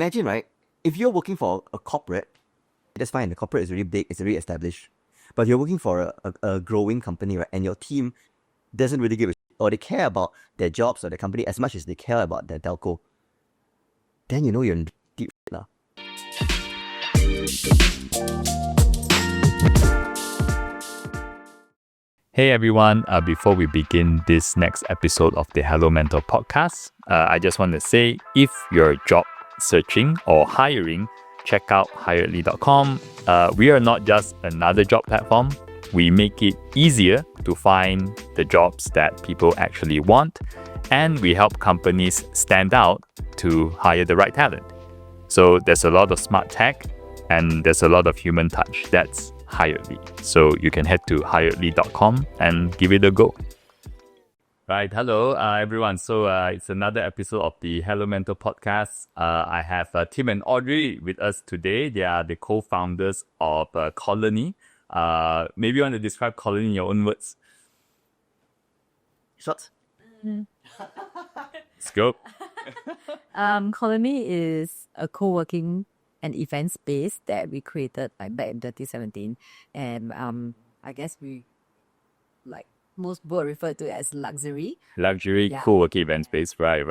Imagine, right? If you're working for a corporate, that's fine. The corporate is really big, it's really established. But you're working for a growing company, right? And your team doesn't really give a shit, or they care about their jobs or their company as much as they care about their telco. Then you know you're in deep shit now. Hey everyone, before we begin this next episode of the Hello Mentor podcast, I just want to say if you're job searching or hiring, check out hiredly.com. We are not just another job platform. We make it easier to find the jobs that people actually want, and we help companies stand out to hire the right talent. So there's a lot of smart tech and there's a lot of human touch. That's Hiredly. So you can head to hiredly.com and give it a go. Right. Hello, everyone. So it's another episode of the Hello Mentor podcast. I have Tim and Audrey with us today. They are the co-founders of Colony. Maybe you want to describe Colony in your own words. Shots? Let's go. Colony is a co-working and event space that we created back in 2017, and I guess we most people refer to it as luxury. Yeah. Co-working event space. Right.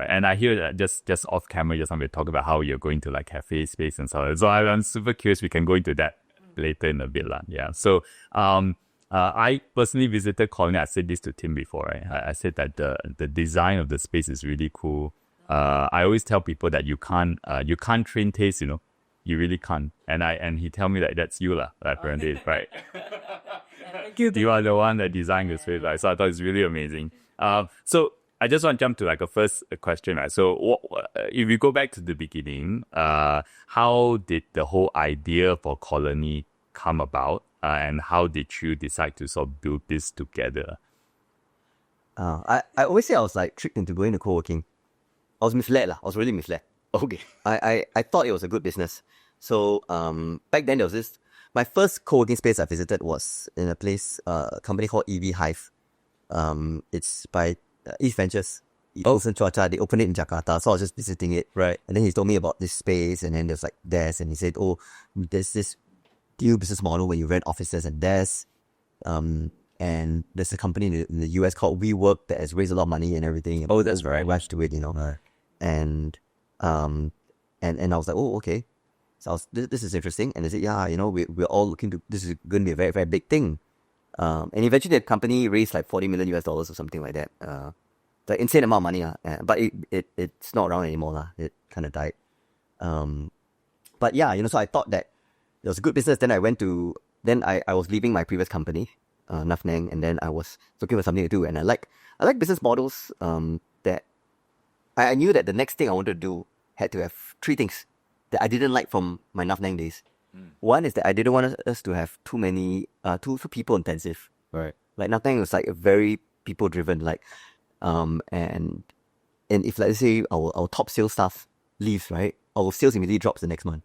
And I hear that just off camera, just want to talk about how you're going to cafe space and so on. So I'm super curious. We can go into that later in a bit. Yeah. So I personally visited Colony. I said this to Tim before. Right? I said that the design of the space is really cool. I always tell people that you can't train taste, you really can't. And he tell me that that's you apparently, right? You are the one that designed the space, right? So I thought it's really amazing. So I just want to jump to a first question, right? So if we go back to the beginning, how did the whole idea for Colony come about? And how did you decide to sort of build this together? I always say I was tricked into going to co-working. I was misled. I was really misled. Okay. I thought it was a good business. So back then there was this. My first co-working space I visited was in a company called EV Hive. It's by East Ventures. Wilson Chua. They opened it in Jakarta. So I was just visiting it. Right. And then he told me about this space, and then there's desks, and he said, there's this new business model where you rent offices and desks. And there's a company in the US called WeWork that has raised a lot of money and everything. Oh, that's right. Rushed to it, Right. And I was like, okay. So this is interesting. And they said, we're all looking to, this is going to be a very, very big thing. And eventually the company raised $40 million or something like that. The insane amount of money, but it's not around anymore. It kind of died. But yeah, so I thought that it was a good business. Then I was leaving my previous company, Nuffnang, and then I was looking for something to do. And I like business models that I knew that the next thing I wanted to do had to have three things that I didn't like from my Nuffnang days. One is that I didn't want us to have too many, too people intensive. Right. Nuffnang was a very people driven, and if let's say our top sales staff leaves, right, our sales immediately drops the next month.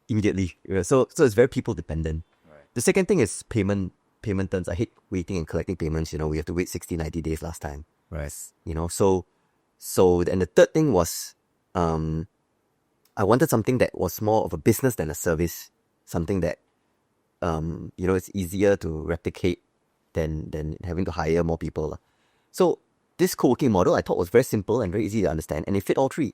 Immediately. So it's very people dependent. Right. The second thing is payment terms. I hate waiting and collecting payments. We have to wait 60, 90 days last time. Right. So and the third thing was I wanted something that was more of a business than a service. Something that it's easier to replicate than having to hire more people. So this co-working model I thought was very simple and very easy to understand, and it fit all three.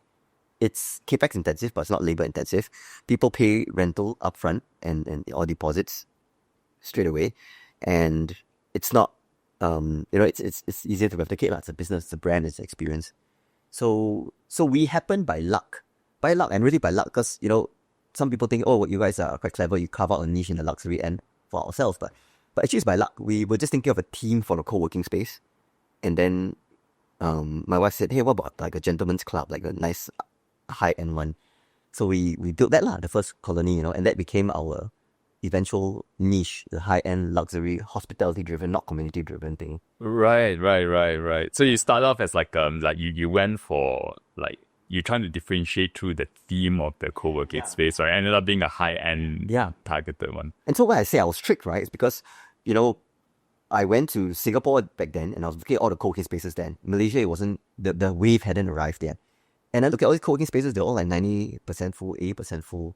It's capex intensive, but it's not labor intensive. People pay rental upfront and or deposits straight away, and it's not it's easier to replicate. It's a business, it's a brand, it's an experience. So we happened by luck, and really by luck, because some people think, you guys are quite clever, you carve out a niche in the luxury end for ourselves, but actually it's by luck. We were just thinking of a theme for the co-working space, and then my wife said, hey, what about a gentleman's club, a nice high-end one? So we built that the first Colony, and that became our eventual niche, the high-end luxury, hospitality-driven, not community-driven thing. Right. So you start off as you went for you're trying to differentiate through the theme of the co-working space, right? Ended up being a high-end targeted one. And so when I say I was tricked, right, it's because, I went to Singapore back then, and I was looking at all the co-working spaces then. Malaysia, it wasn't, the wave hadn't arrived yet. And I look at all these co-working spaces, they're all like 90% full, 80% full.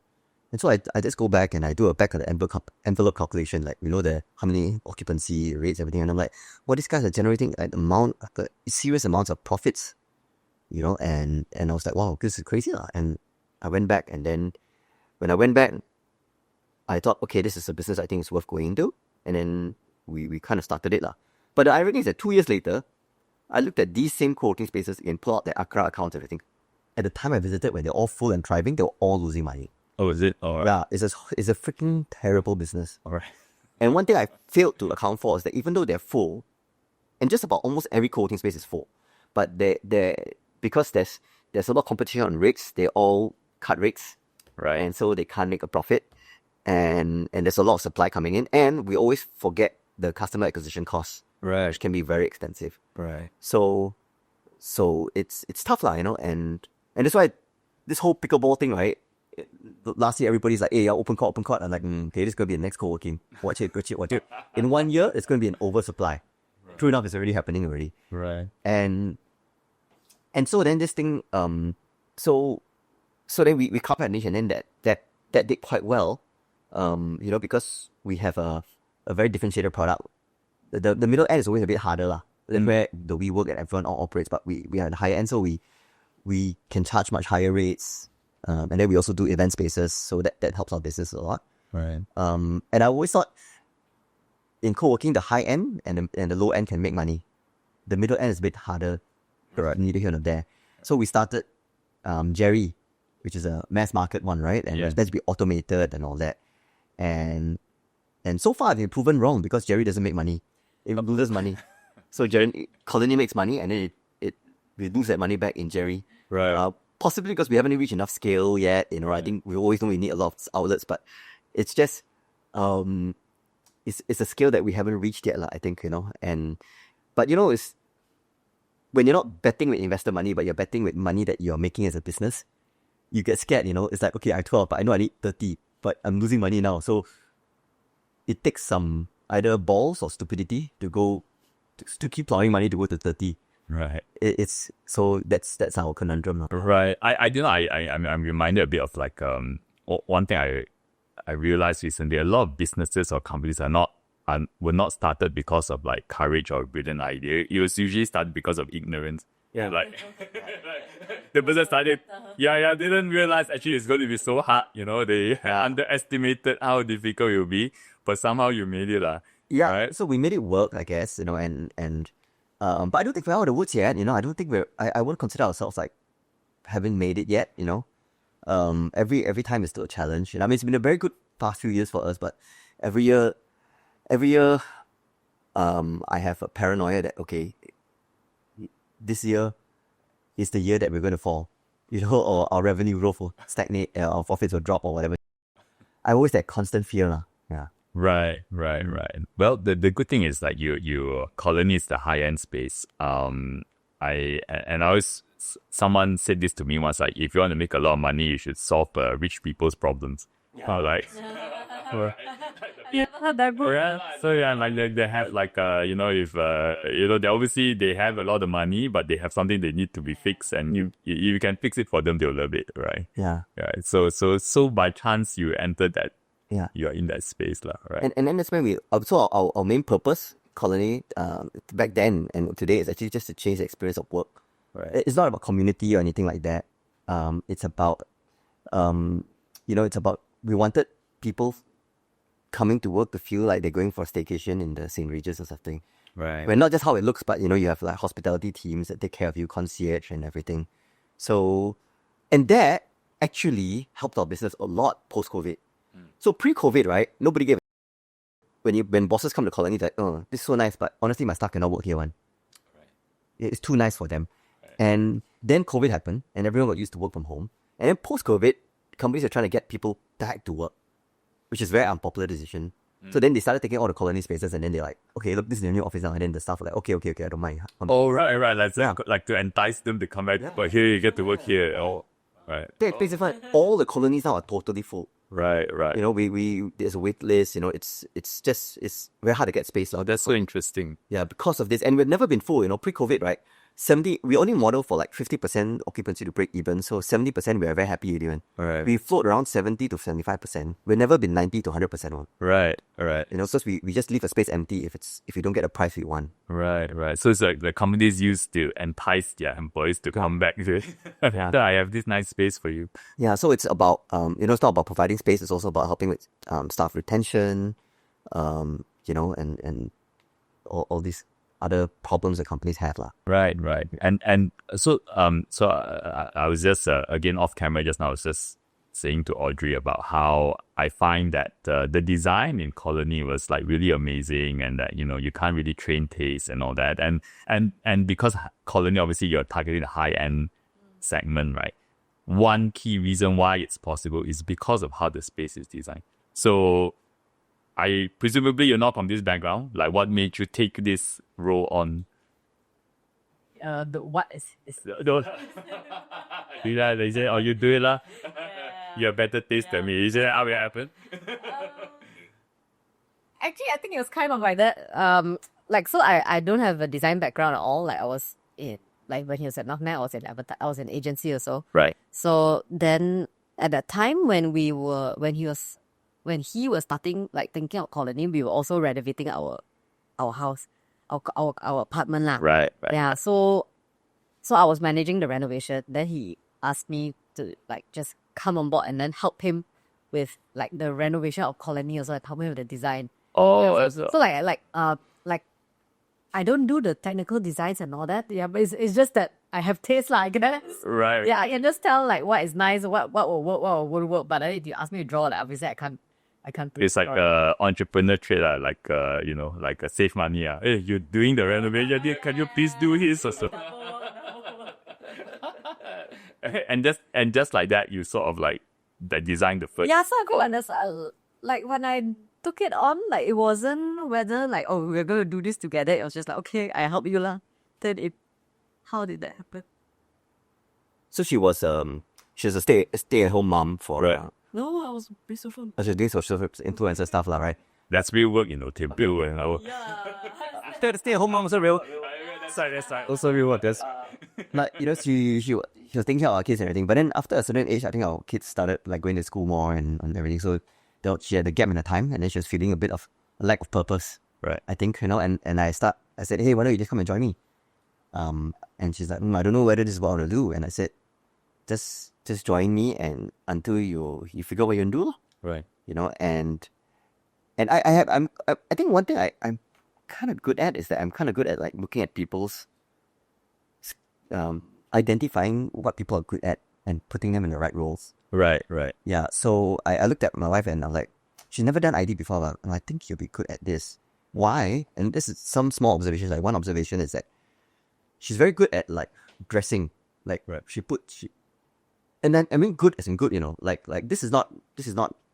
And so I just go back and I do a back of the envelope calculation, like, how many occupancy rates, everything. And I'm like, well, these guys are generating serious amounts of profits, and I was like, wow, this is crazy. And I went back, and then when I went back, I thought, okay, this is a business I think is worth going into. And then we kind of started it. But the irony is that 2 years later, I looked at these same co-working spaces and pulled out their Accra accounts and everything. At the time I visited, when they're all full and thriving, they were all losing money. Oh, is it? All right. Yeah, it's a freaking terrible business. All right. And one thing I failed to account for is that even though they're full, and just about almost every co-working space is full, but because there's a lot of competition on rates, they all cut rates, Right. and so they can't make a profit, and there's a lot of supply coming in, and we always forget the customer acquisition costs, Right. which can be very expensive. Right. So it's tough, and that's why this whole pickleball thing, right? Last year, everybody's like, hey, yeah, open court. I'm like, okay, this is going to be the next co-working. Watch it. In 1 year, it's going to be an oversupply. Right. True enough, it's already happening already. Right. And so then this thing, so then we carved a niche, and then that did quite well, because we have a very differentiated product. The middle end is always a bit harder, That's where the WeWork and everyone all operates, but we are at the higher end, so we can charge much higher rates. And then we also do event spaces, so that helps our business a lot. Right. And I always thought in co-working, the high end and the low end can make money. The middle end is a bit harder, neither here nor there. So we started Jerry, which is a mass market one, right? And it's meant to be automated and all that. And so far, I've been proven wrong because Jerry doesn't make money. It loses money. So Colony makes money, and then we lose that money back in Jerry. Right. Possibly because we haven't reached enough scale yet. I think we always know we need a lot of outlets, but it's just it's a scale that we haven't reached yet, I think. But it's when you're not betting with investor money, but you're betting with money that you're making as a business, you get scared. It's like, okay, I have 12, but I know I need 30, but I'm losing money now. So it takes some either balls or stupidity to keep plowing money to go to 30. Right. It's so that's our conundrum. Right. I'm reminded a bit of like one thing I realized recently. A lot of businesses or companies were not started because of like courage or brilliant idea. It was usually started because of ignorance. Yeah. Like the person started. They didn't realize actually it's going to be so hard. They underestimated how difficult it will be, but somehow you made it. Yeah. Right? So we made it work, I guess. But I don't think we're out of the woods yet. I don't think I wouldn't consider ourselves like having made it yet. Every time is still a challenge. I mean, it's been a very good past few years for us, but every year, I have a paranoia that, okay, this year is the year that we're going to fall, or our revenue growth will stagnate, our profits will drop or whatever. I always that constant fear. Yeah. Right. Well, the good thing is that your Colony is the high end space. Someone said this to me once, like, if you want to make a lot of money, you should solve rich people's problems. I was like, like they have like if they obviously they have a lot of money, but they have something they need to be fixed, and you can fix it for them, they'll love it, right? Yeah. So by chance you entered that. Yeah. You're in that space, right? And then that's when so our main purpose, Colony, back then and today is actually just to change the experience of work. Right. It's not about community or anything like that. It's about, we wanted people coming to work to feel like they're going for a staycation in the St. Regis or something. Right. Well, not just how it looks, but you have like hospitality teams that take care of you, concierge and everything. So, and that actually helped our business a lot post-COVID. So pre-COVID, right, nobody gave a when bosses come to Colony, they're like, oh, this is so nice, but honestly, my staff cannot work here, Right. It's too nice for them. Right. And then COVID happened, and everyone got used to work from home. And then post-COVID, companies are trying to get people back to work, which is a very unpopular decision. So then they started taking all the Colony spaces, and then they're like, okay, look, this is the new office now. And then the staff were like, okay, I don't mind. Oh, right. Like to entice them to come back, but here you get to work here. Oh, right. Basically, all the colonies now are totally full. Right. We there's a wait list. It's very hard to get space now. That's so interesting. Yeah, because of this, and we've never been full. Pre-COVID, right? we only model for like 50% occupancy to break even. So 70% we are very happy with even. Right. We float around 70 to 75%. We've never been 90 to 100% one. Right. You know, so we just leave a space empty if you don't get a price we want. Right. So it's like the companies used to entice their employees to come back to it. Yeah. I have this nice space for you. Yeah, so it's about it's not about providing space, it's also about helping with staff retention, and all these other problems that companies have lah. Right. And so I was just again off camera just now. I was just saying to Audrey about how I find that the design in Colony was like really amazing, and that you can't really train taste and all that, and because Colony obviously you're targeting the high end segment, right? One key reason why it's possible is because of how the space is designed. So presumably you're not from this background. Like, what made you take this role on? What is They say, oh, you do it lah. You have better taste than me. Is that how it happened? Actually, I think it was kind of like that. So I don't have a design background at all. Like, I was in, like, when he was at Nuffnang, I was in agency or so. Right. So then at that time when he was starting, like, thinking of Colony, we were also renovating our house, our apartment lah. Right. Yeah. So I was managing the renovation. Then he asked me to, like, just come on board and then help him with, like, the renovation of Colony also, and help him with the design. Oh, So like I don't do the technical designs and all that. Yeah, but it's just that I have taste, like, I guess. right. Yeah, I can just tell, like, what is nice, what will work, what won't work. But then if you ask me to draw, like, obviously I can't. It's like entrepreneur trait, like save money. Hey, you're doing the renovation. Can you please do his or so? and just like that, you sort of like design the first. Yeah, so I go understand. Like, when I took it on, like, it wasn't whether, like, oh, we're going to do this together. It was just like, okay, I help you lah. Then how did that happen? So she was a stay-at-home mom for Right. No, I was based from. she was doing social influencer stuff lah, right? That's real work, to build and our. The stay-at-home mom also real. That's right. Also real work. That's like, she was taking care of our kids and everything. But then after a certain age, I think our kids started, like, going to school more and everything. So she had a gap in the time, and then she was feeling a bit of a lack of purpose. Right. I think, and I said, hey, why don't you just come and join me? And she's like, I don't know whether this is what I want to do. And I said, just join me, and until you figure what you can do, Right. And I think one thing I'm kind of good at is that I'm kind of good at, like, looking at people's identifying what people are good at and putting them in the right roles. Right. Yeah, so I looked at my wife and I'm like, she's never done ID before, but I think you'll be good at this. Why? And this is some small observations. Like, one observation is that she's very good at, like, dressing. Like, Right. and then, I mean, good as in good, like this is not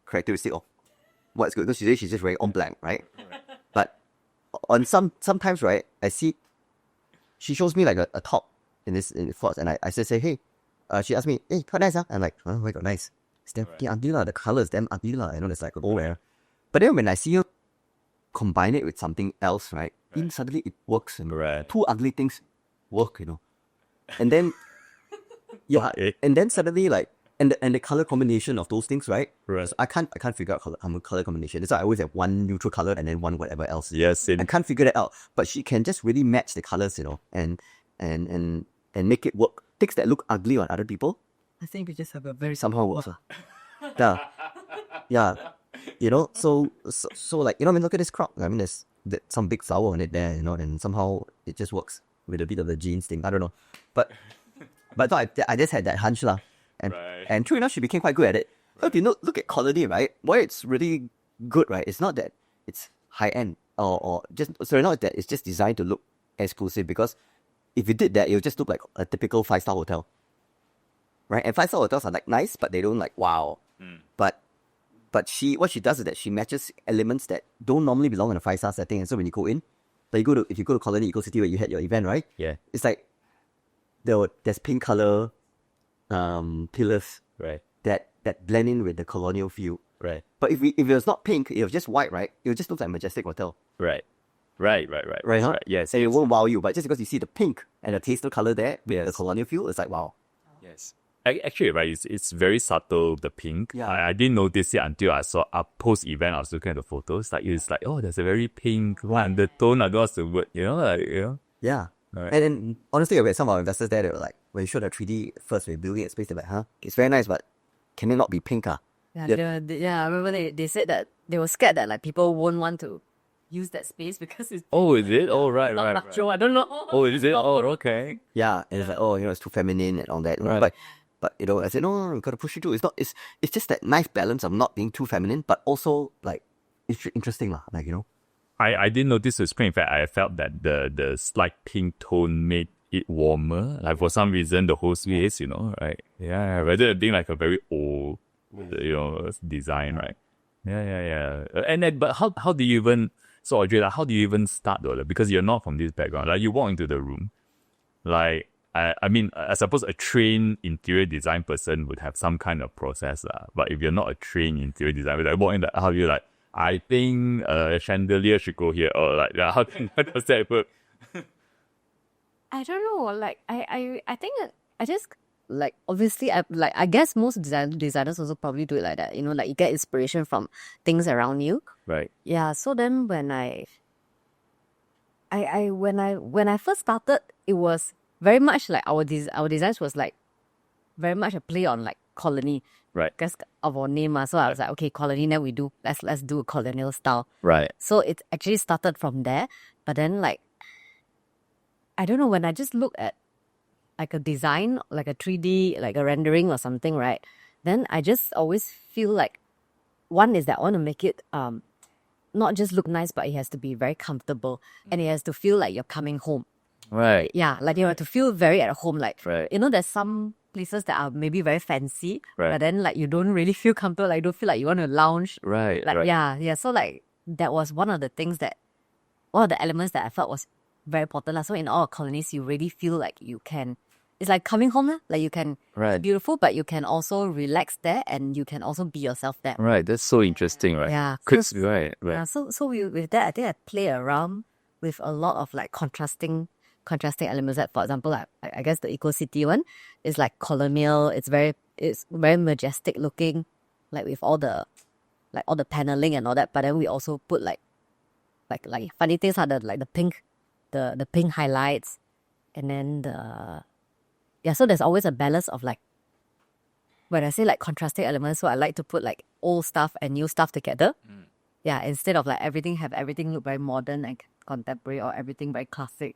characteristic of what's good, because she's just wearing all black, right? But on sometimes, right, I see she shows me, like, a top in thoughts, and I say, hey, she asked me, hey, quite nice, huh? I'm like, oh, why got nice? It's damn ugly lah. The color is damn ugly lah. It's like, oh, yeah. But then when I see her combine it with something else, right, then suddenly it works. And Right. two ugly things work, And then, yeah, Okay. and then suddenly, like, and the color combination of those things, right? Right. So I can't figure out color combination. That's why I always have one neutral color and then one whatever else. Yes. I can't figure that out. But she can just really match the colors, and make it work. Things that look ugly on other people I think we just have a very somehow works. Yeah. So like, I mean, look at this crop. I mean, there's some big flower on it there, and somehow it just works with a bit of the jeans thing. I don't know. But I just had that hunch lah. And true enough, she became quite good at it. But if you look at Colony, right, why it's really good, right? It's not that it's high end or just, sorry, not that it's just designed to look exclusive, because if you did that, it would just look like a typical 5-star hotel. Right? And 5-star hotels are, like, nice, but they don't, like, wow. But what she does is that she matches elements that don't normally belong in a 5-star setting. And so when you go in, like, if you go to Colony Eco City where you had your event, right? Yeah. It's like there's pink color pillars, Right. that blend in with the colonial feel. Right. But if it was not pink, it was just white, right? It would just look like a majestic hotel. Right. Right. Huh? Yes. And it won't wow you, but just because you see the pink and the pastel color there with the colonial feel, it's like, wow. Yes. Actually, right, it's very subtle, the pink. Yeah. I didn't notice it until I saw post-event, I was looking at the photos. Like, it's like, oh, there's a very pink one. The tone, I don't know what's the word, Yeah. Right. And then, honestly, we had some of our investors there, they were like, when you show the 3D first, we're building at space, they're like, huh? It's very nice, but can it not be pink? Yeah, I remember they said that they were scared that like people won't want to use that space because it's Oh, is it? Oh, right. natural. I don't know. Oh, is it? Oh, okay. Yeah, and it's like, oh, it's too feminine and all that. Right. But I said, no, we gotta push it through. It's just that nice balance of not being too feminine, but also like it's interesting, like, I didn't notice the screen. In fact, I felt that the slight pink tone made it warmer. Like for some reason, the whole space, right? Yeah, rather than being like a very old, design, right? Yeah. And then, but how do you even? So Audrey, like, how do you even start though? Like, because you're not from this background. Like you walk into the room, like I mean, I suppose a trained interior design person would have some kind of process, but if you're not a trained interior designer, like walk in, how do you like? I think a chandelier should go here, or like how does that work? I don't know. Like I think I just like obviously I guess most designers also probably do it like that. Like you get inspiration from things around you. Right. Yeah. So then when when I first started, it was very much like our designs was like very much a play on like colony. Right. Because of our name. So I was like, okay, colony, then let's do a colonial style. Right. So it actually started from there. But then like I don't know, when I just look at like a design, like a 3D, like a rendering or something, right? Then I just always feel like one is that I want to make it not just look nice, but it has to be very comfortable and it has to feel like you're coming home. Right. Yeah, like you have to feel very at home. Like, right. There's some places that are maybe very fancy, right. but then like you don't really feel comfortable. Like, you don't feel like you want to lounge. Right. Like, right. Yeah. So like that was one of the elements that I felt was very important. So in all colonies, you really feel like you can. It's like coming home, like you can. Right. It's beautiful, but you can also relax there, and you can also be yourself there. Right. That's so interesting, right? Yeah. Right. So with that, I think I play around with a lot of like contrasting elements. Like, for example, like I guess the Eco City one is like colonial. It's very majestic looking, like with all the paneling and all that. But then we also put like funny things are the pink, the pink highlights, and then so there's always a balance of like when I say like contrasting elements. So I like to put like old stuff and new stuff together. Yeah, instead of like everything look very modern and contemporary or everything very classic.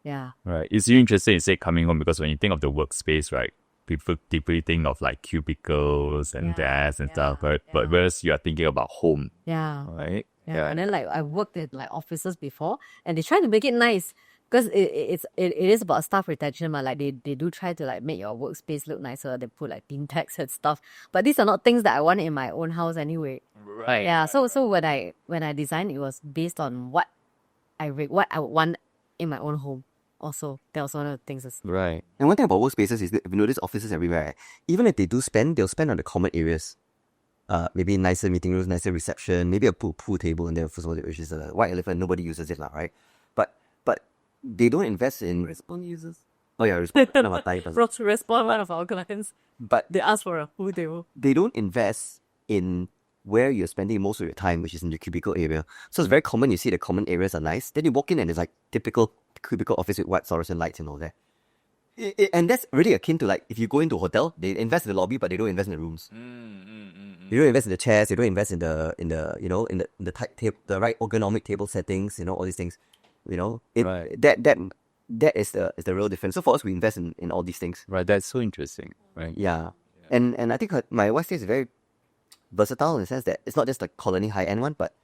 Yeah. Right. It's really interesting to say coming home because when you think of the workspace, right, people typically think of like cubicles and desks and stuff, right? Yeah. But whereas you are thinking about home, Yeah. right? Yeah. And then like I worked in like offices before and they try to make it nice because it is about staff retention, but like they do try to like make your workspace look nicer. They put like theme tags and stuff. But these are not things that I want in my own house anyway. Right. Yeah. So when I designed, it was based on what I would want in my own home. Also, that was one of the things. Right. And one thing about workspaces is that if you notice offices everywhere, right? Even if they do spend, they'll spend on the common areas. Maybe nicer meeting rooms, nicer reception, maybe a pool table in there, which is a white elephant. Nobody uses it now, right? But they don't invest in Respond users. Oh yeah, Respond one of our clients. But they ask for a pool table. They don't invest in where you're spending most of your time, which is in the cubicle area. So it's very common, you see the common areas are nice. Then you walk in and it's like typical cubicle office with white fluorescent lights and all that. And that's really akin to like if you go into a hotel, they invest in the lobby, but they don't invest in the rooms. They don't invest in the chairs. They don't invest in the tight the right ergonomic table settings. All these things. Right. That is the real difference. So for us, we invest in all these things. Right. That's so interesting. Right. Yeah. And I think my wife is very versatile in the sense that it's not just a colony high end one, but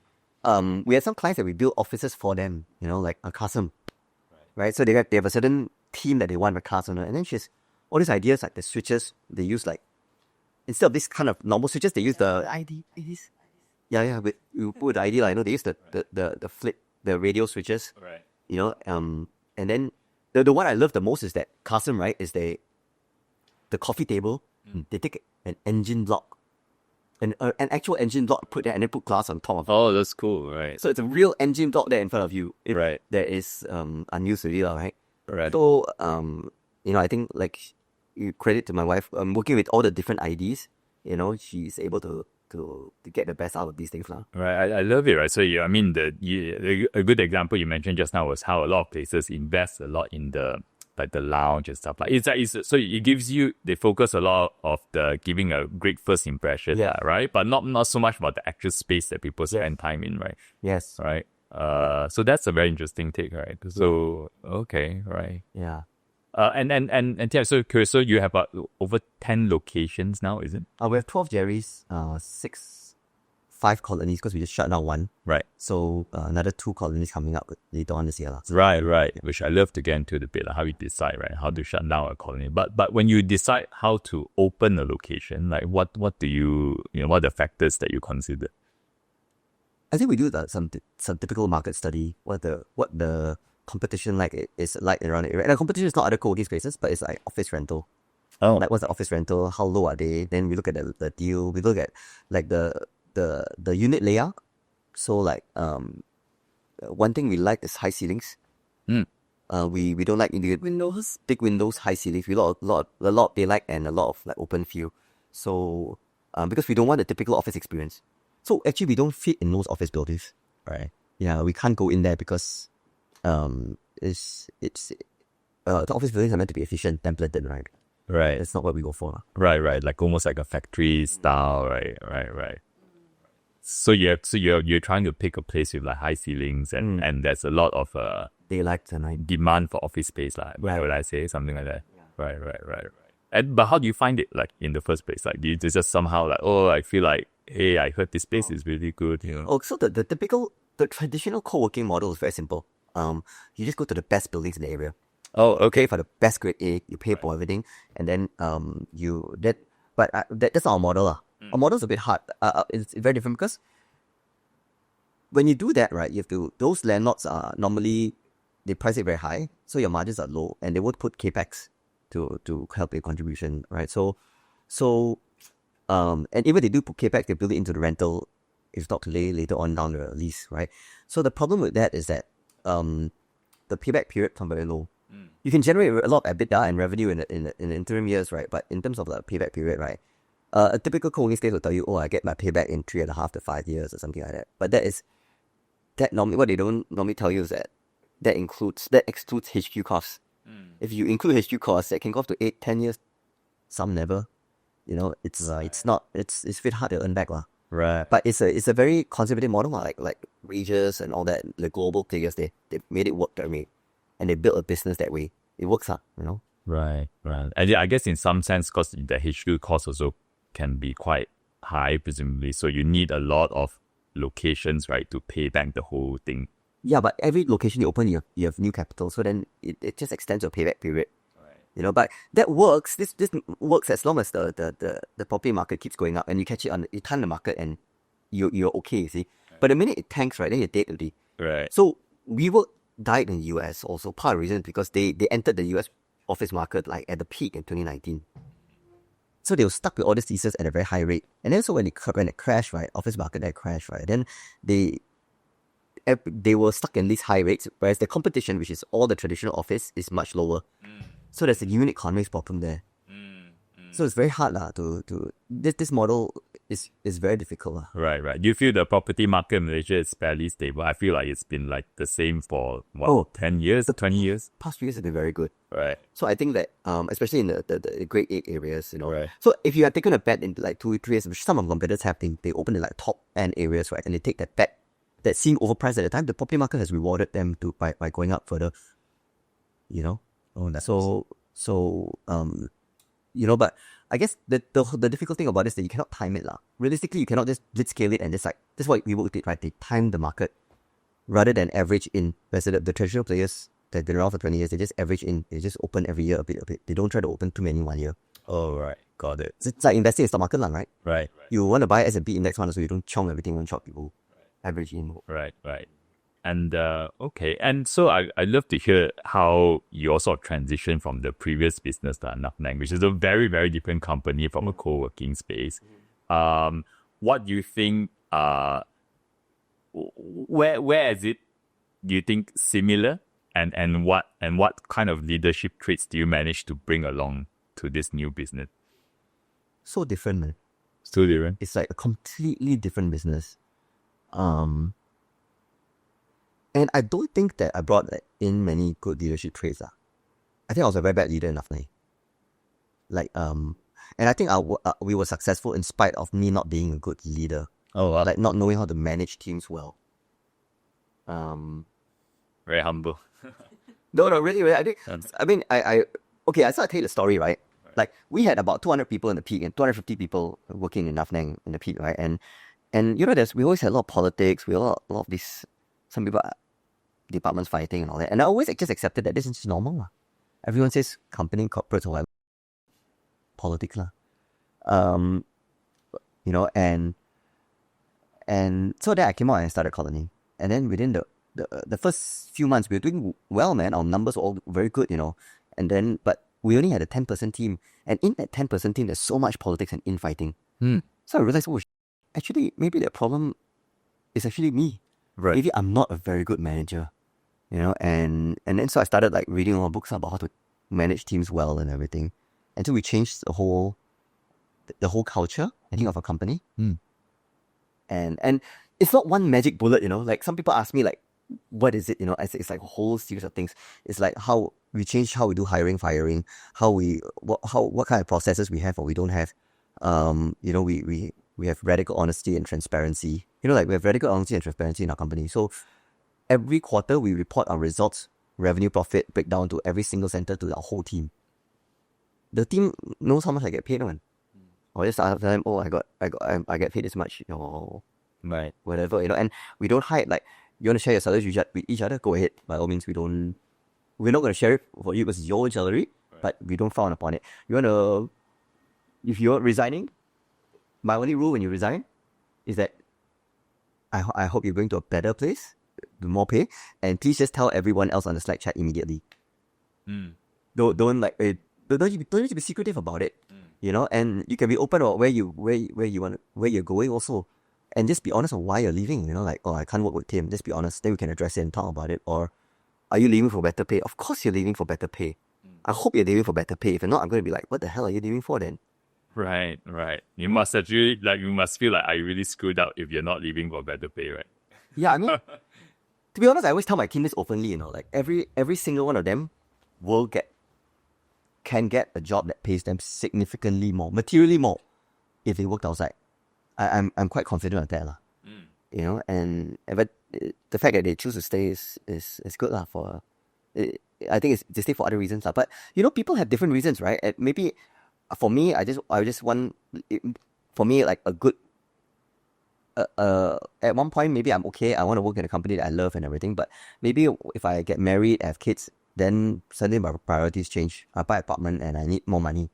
we had some clients that we build offices for them. Like a custom. Right. So they have a certain theme that they want a custom, and then she has all these ideas like the switches. They use like instead of this kind of normal switches, they use the ID. It is. Yeah. But you put the ID like they use the flip the radio switches. Right. And then the one I love the most is that custom, right? Is the coffee table. They take an engine block an actual engine block put there and then put glass on top of it. Oh, that's cool, right? So it's a real engine block there in front of you. Right. That is unused already, right? Right. So I think like you credit to my wife, working with all the different IDs, she's able to get the best out of these things now. Right, I love it, right? So I mean, a good example you mentioned just now was how a lot of places invest a lot in the lounge and stuff. Like so it gives you, they focus a lot of the giving a great first impression, right? But not so much about the actual space that people spend time in, right? Yes. Right. So that's a very interesting take, right? So okay, right. Yeah. And Tiah, so curious, so you have over 10 locations now, is it? We have 12 Jerry's, 5 colonies because we just shut down one. Right. So another 2 colonies coming up later on this year. Right. Which I love to get into the bit, like how you decide, right? How to shut down a colony. But when you decide how to open a location, like what do you what are the factors that you consider? I think we do some typical market study, what the competition is like around the area. And the competition is not other co-working spaces, but it's like office rental. Oh. Like what's the office rental? How low are they? Then we look at the deal. We look at like the unit layout. So like one thing we like is high ceilings. We don't like big windows, high ceilings. We lot of daylight and a lot of like open view. So because we don't want the typical office experience. So actually we don't fit in those office buildings. Right. Yeah, we can't go in there because the office buildings are meant to be efficient, templated, right? Right. That's not what we go for. Right. Like almost like a factory style, right. So you're trying to pick a place with like high ceilings and there's a lot of daylight and night demand for office space, like would I say something like that? Yeah. Right. But how do you find it, like in the first place? Like do you just somehow like, oh, I feel like, hey, I heard this place is really good, Oh, so the traditional co-working model is very simple. You just go to the best buildings in the area. Oh, okay. For the best grade A, you pay for everything, and then that's our model. Our model is a bit hard. It's very different because when you do that, right, those landlords are normally, they price it very high, so your margins are low, and they would put capex to help your contribution, right? So and even they do put capex, they build it into the rental, if not today, later on down the lease, right? So the problem with that is that the payback period is very low. You can generate a lot of EBITDA and revenue in the interim years, right? But in terms of the payback period, right, a typical co-working space will tell you, oh, I get my payback in 3.5 to 5 years or something like that. But normally what they don't normally tell you is that excludes HQ costs. If you include HQ costs, that can go up to 8-10 years. Some never. It's a bit hard to earn back, Right. But it's a very conservative model, like Regis and all that. The global players, they made it work that way, and they built a business that way. It works, Right. And I guess in some sense, because the HQ cost also can be quite high, presumably. So you need a lot of locations, right, to pay back the whole thing. Yeah, but every location you open, you have new capital, so then it just extends your payback period. Right. But that works. This works as long as the property market keeps going up and you catch it you time the market and you're okay, you see. Right. But the minute it tanks, right, then you're dead already. Right. So WeWork died in the US also. Part of the reason is because they entered the US office market like at the peak in 2019. So they were stuck with all these leases at a very high rate. And then so when it crashed, right, office market that crashed, right, then they were stuck in these high rates, whereas the competition, which is all the traditional office, is much lower. So there's a unit economics problem there. So it's very hard this model is very difficult. Right. Do you feel the property market in Malaysia is fairly stable? I feel like it's been like the same for 10 years, 20 years? Past few years have been very good. Right. So I think that especially in the grade 8 areas, Right. So if you have taken a bet in like 2-3 years, which some of competitors have, they open in like top end areas, right? And they take that bet that seemed overpriced at the time, the property market has rewarded them by going up further. Oh, that's but I guess the difficult thing about this is that you cannot time it. Realistically, you cannot just blitzscale it and just like, that's what WeWork did, right? They time the market rather than average in. Whereas the traditional players that have been around for 20 years, they just average in. They just open every year a bit. They don't try to open too many 1 year. Oh, right. Got it. It's like investing in stock market, right? Right. You want to buy S&P index fund so you don't chong everything in one shot. People average in. Right. And okay, and so I love to hear how you also transitioned from the previous business to Nuffnang, which is a very, very different company from a co-working space. what do you think? Where is it? Do you think similar? And what kind of leadership traits do you manage to bring along to this new business? So different, man. Still different. It's like a completely different business. And I don't think that I brought in many good leadership traits. I think I was a very bad leader in Nuffnang. And I think we were successful in spite of me not being a good leader. Oh, wow. Like not knowing how to manage teams well. Very humble. No, really. I think. Okay. I started to tell you the story, right? Like we had about 200 people in the peak and 250 people working in Nuffnang in the peak, right? And we always had a lot of politics. We had a lot of these, some people, departments fighting and all that. And I always just accepted that this is normal. Everyone says company, corporate, or whatever. Politics. And so then I came out and started colony. And then within the first few months, we were doing well, man. Our numbers were all very good, And then, but we only had a 10-person team. And in that 10-person team, there's so much politics and infighting. So I realized, actually, maybe the problem is actually me. Right. Maybe I'm not a very good manager, And then so I started like reading all books about how to manage teams well and everything. And so we changed the whole culture, I think, of a company. And it's not one magic bullet, Like some people ask me, like, what is it? I say it's like a whole series of things. It's like how we change how we do hiring, firing, what kind of processes we have or we don't have. We have radical honesty and transparency. Like we have radical honesty and transparency in our company. So every quarter we report our results, revenue, profit, breakdown to every single center to our whole team. The team knows how much I get paid on. Or just ask them, I get paid this much, Right. whatever, And we don't hide, like, you want to share your salary with each other, go ahead. By all means, we're not going to share it for you because it's your own salary, but we don't frown upon it. If you're resigning, my only rule when you resign is that I hope you're going to a better place, with more pay, and please just tell everyone else on the Slack chat immediately. Don't need to be secretive about it, and you can be open about where you're going also. And just be honest on why you're leaving, like, I can't work with Tim. Just be honest, then we can address it and talk about it. Or, are you leaving for better pay? Of course you're leaving for better pay. I hope you're leaving for better pay. If you're not, I'm going to be like, what the hell are you leaving for then? Right. You must actually, you must feel like I really screwed up if you're not leaving for better pay, right? Yeah, I mean, to be honest, I always tell my team this openly, like every single one of them can get a job that pays them significantly more, materially more, if they worked outside. I'm quite confident of that, but the fact that they choose to stay is good for. I think they stay for other reasons, but people have different reasons, right? Maybe for me, I just want, for me, like a good. At one point, maybe I'm okay. I want to work in a company that I love and everything. But maybe if I get married, have kids, then suddenly my priorities change. I buy an apartment and I need more money,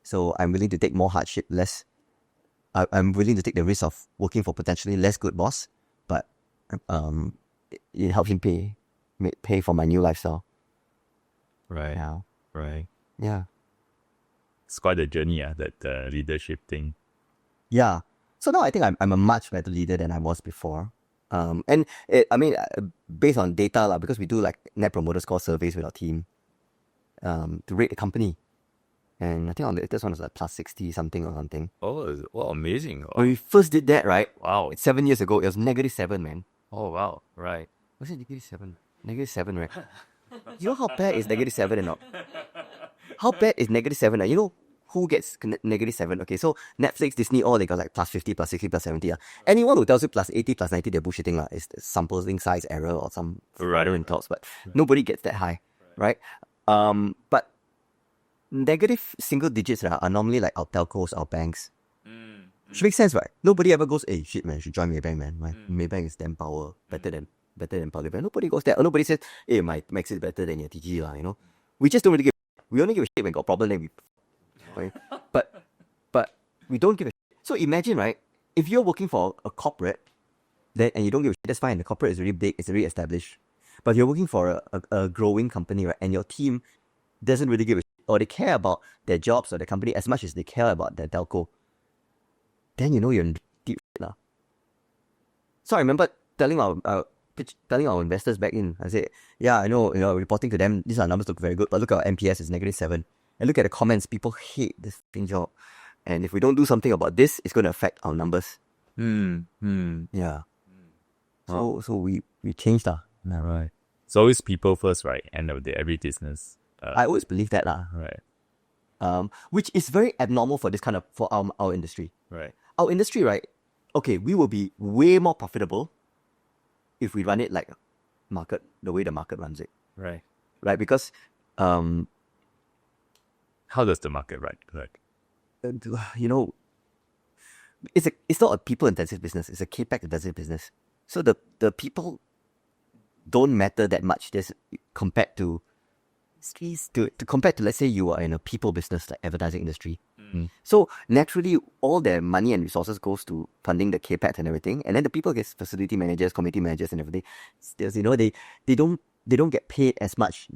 so I'm willing to take more hardship, less. I'm willing to take the risk of working for potentially less good boss, but it helps him pay for my new lifestyle. Right. Yeah. Right. Yeah. It's quite a journey, that leadership thing. Yeah. So now I think I'm a much better leader than I was before. Based on data, because we do like Net Promoter Score surveys with our team to rate the company. And I think on the latest one was like plus 60 something or something. Oh, well, amazing. When we first did that, right? Wow. 7 years ago, it was -7, man. Oh, wow. Right. Was it -7? -7, right? You know how bad is -7 or not? How bad is -7? You know who gets -7? Okay, so Netflix, Disney, all they got like plus 50, plus 60, plus 70. Anyone who tells you plus 80, plus 90, they're bullshitting. It's the sampling size error or some other in talks, but nobody gets that high, right? But negative single digits are normally like our telcos, our banks. Which makes sense, right? Nobody ever goes, hey, shit, man, you should join Maybank, man. Maybank is damn power, better than Polybank. Nobody goes there. Or nobody says, hey, my Max is better than your TG, We just don't really give a shit. We only give a shit when we got a problem, then we... Right? But we don't give a shit. So imagine, right, if you're working for a corporate, and you don't give a shit, that's fine. The corporate is really big, it's really established. But you're working for a growing company, right, and your team doesn't really give a shit, or they care about their jobs or their company as much as they care about their telco, then you're in deep So I remember telling our investors back in, I said, yeah, I know, reporting to them, these are numbers look very good, but look at our NPS is -7. And look at the comments, people hate this thing job. And if we don't do something about this, it's going to affect our numbers. Yeah. So we changed that. Yeah, right. It's always people first, right? End of the day, every business. I always believe that. Right. Which is very abnormal for for our industry. Right. Our industry, right? Okay, we will be way more profitable if we run it like the way the market runs it. Right. Right? Because how does the market run? Correct. It's not a people intensive business, it's a CapEx intensive business. So the people don't matter that much compared to compared to, let's say, you are in a people business like advertising industry. So naturally all their money and resources goes to funding the CapEx and everything, and then the people get facility managers, community managers and everything. They don't get paid as much.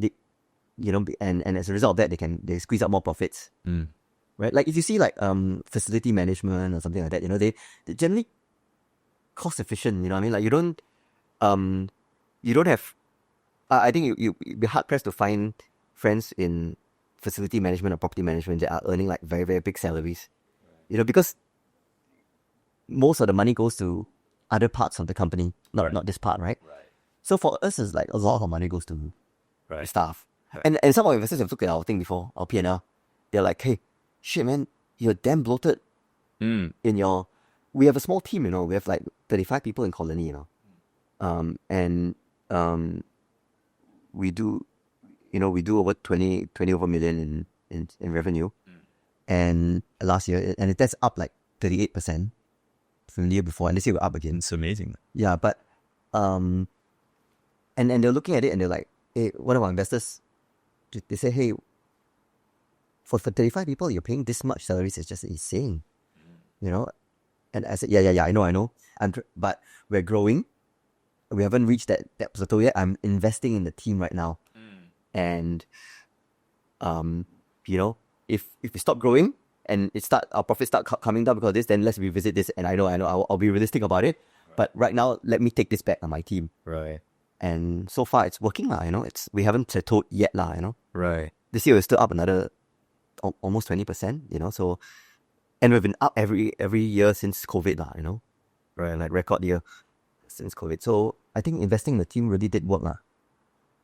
And as a result of that, they squeeze out more profits. Right? Like if you see like facility management or something like that, they're generally cost efficient. You know what I mean? Like you don't have. I think you'd be hard pressed to find friends in facility management or property management that are earning like very, very big salaries. Because most of the money goes to other parts of the company, not this part, right? So for us, it's like a lot of money goes to staff. And some of our investors have looked at our thing before, our P&L. They're like, hey, shit, man, you're damn bloated. We have a small team, we have like 35 people in Colony, we do over 20 over million in revenue. And last year, and that's up like 38% from the year before, and this year we're up again. It's amazing. Yeah, but and they're looking at it and they're like, hey, one of our investors, they say, hey, for 35 people, you're paying this much salaries, it's just insane. And I said, yeah, I know. But we're growing. We haven't reached that plateau yet. I'm investing in the team right now. And, if we stop growing and our profits start coming down because of this, then let's revisit this. And I know, I'll be realistic about it. But right now, let me take this back on my team. Right. And so far, it's working, we haven't plateaued yet, Right. This year, we're still up another almost 20%, so, and we've been up every year since COVID, right, like record year since COVID. So I think investing in the team really did work,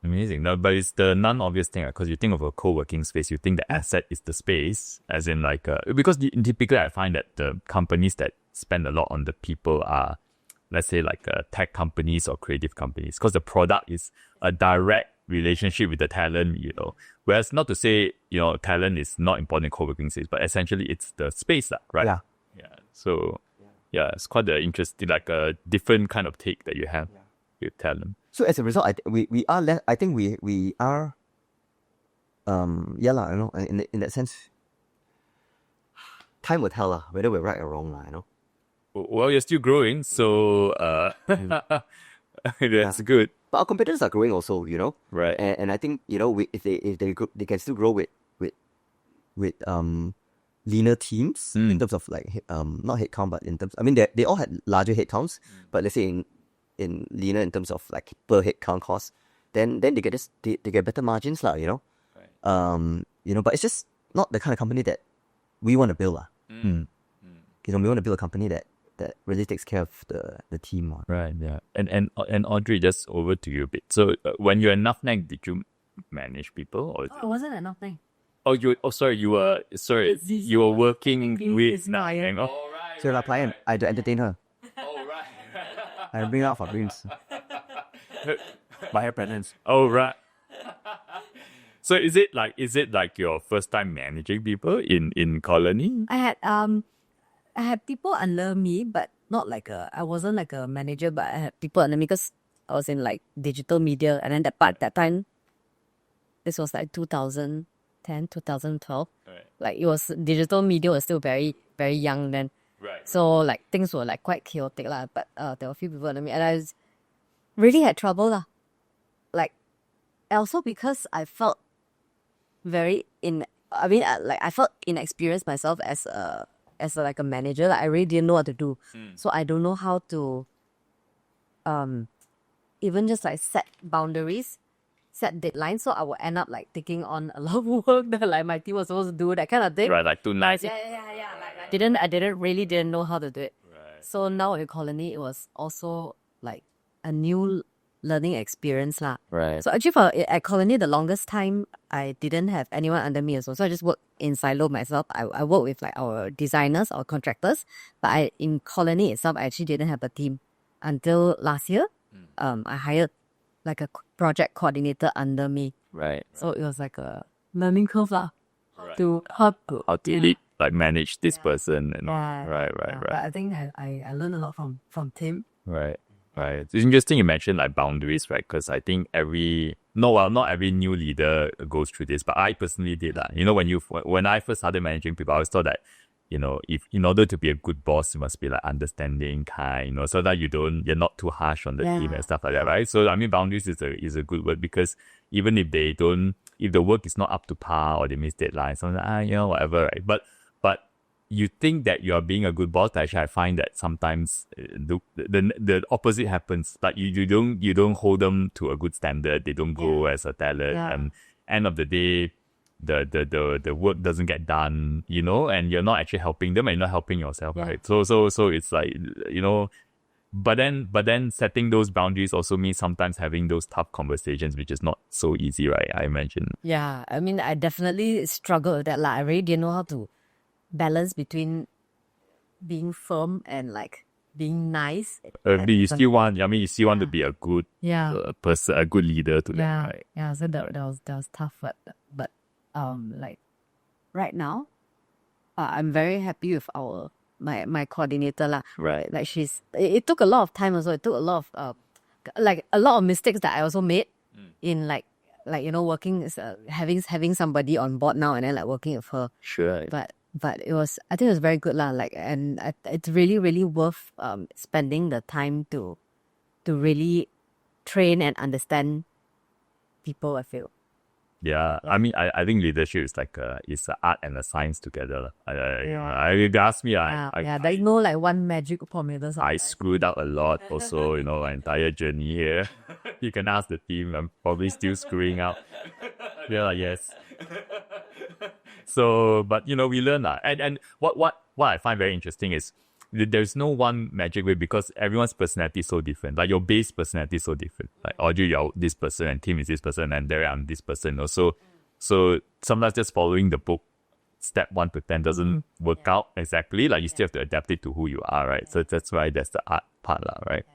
Amazing. No, but it's the non-obvious thing, because you think of a co-working space, you think the asset is the space, as in like, because typically I find that the companies that spend a lot on the people are, let's say, like tech companies or creative companies, because the product is a direct relationship with the talent, Whereas not to say, talent is not important in co-working space, but essentially it's the space, right? Yeah. So, it's quite an interesting, like a different kind of take that you have with talent. So as a result, we are in that sense, time will tell whether we're right or wrong, Well, you're still growing, so that's good. But our competitors are growing also, Right. And I think, if they can still grow with leaner teams in terms of like not headcount, but in terms, I mean, they all had larger headcounts, but let's say in leaner in terms of like per headcount cost, then they get they get better margins, Right. But it's just not the kind of company that we want to build, We want to build a company that really takes care of the team. Right, yeah. And Audrey, just over to you a bit. So when you're in Nuffnang, did you manage people? Or I wasn't at Nuffnang. You were working with Nuffnang. Oh, right. So like client, I had to entertain her. Oh, right. I bring her out for drinks. Buy her presents. Oh, right. So is it like your first time managing people in Colony? I had people under me, but not like I wasn't like a manager, but I had people under me because I was in like digital media, and then that time, this was like 2010, 2012. Right. Like it was, digital media was still very, very young then. Right. So like things were like quite chaotic but there were a few people under me, and I really had trouble Like, also because I felt I felt inexperienced myself as like a manager. Like I really didn't know what to do. So I don't know how to even just like set boundaries, set deadlines. So I will end up like taking on a lot of work that like my team was supposed to do, that kind of thing. Right, like too nice. Yeah. Like I didn't know how to do it. Right. So now in Colony, it was also like a new learning experience lah. Right. So actually at Colony, the longest time I didn't have anyone under me as well. So I just worked in silo myself. I work with like our designers or contractors, but in Colony itself, I actually didn't have a team until last year. I hired like a project coordinator under me. Right. So it was like a learning curve lah. Right. To how to lead, like manage this person. And, Yeah. Right. But I think I learned a lot from Tim. Right. It's interesting you mentioned like boundaries, right? Because I think not every new leader goes through this, but I personally did that. You know, when I first started managing people, I always thought that, you know, if in order to be a good boss, you must be like understanding, kind, you know, so that you're not too harsh on the team and stuff like that, right? So I mean, boundaries is a good word, because even if if the work is not up to par or they miss deadlines, so you know, whatever, right? But you think that you are being a good boss, but actually I find that sometimes the opposite happens. Like you don't hold them to a good standard. They don't grow as a talent, and end of the day, the work doesn't get done, you know, and you're not actually helping them and you're not helping yourself, right? So it's like, you know, but then setting those boundaries also means sometimes having those tough conversations, which is not so easy, right? I imagine. Yeah, I mean, I definitely struggled with that. Like, I really didn't know how to balance between being firm and like being nice. You still want to be a good person, a good leader to them, right? Yeah, so that was tough, but like right now, I'm very happy with my coordinator lah. Right. Like it took a lot of time also. It took a lot of like a lot of mistakes that I also made in like you know, working having somebody on board now and then like working with her. Sure. But I think it was very good lah. Like, and it's really, really worth spending the time to really train and understand people, I feel. Yeah, I mean, I think leadership is like it's an art and a science together. If you ask me, there's no like one magic formula. I screwed up a lot also, you know, my entire journey here. You can ask the team, I'm probably still screwing up. Yeah, yes. So, but you know, we learn that. And what I find very interesting is there's no one magic way, because everyone's personality is so different. Like your base personality is so different. Like Audrey, you're this person, and Tim is this person, and there I'm this person. Also, so sometimes just following the book, step 1 to 10 doesn't work out exactly. Like you still have to adapt it to who you are, right? So that's why that's the art part, right?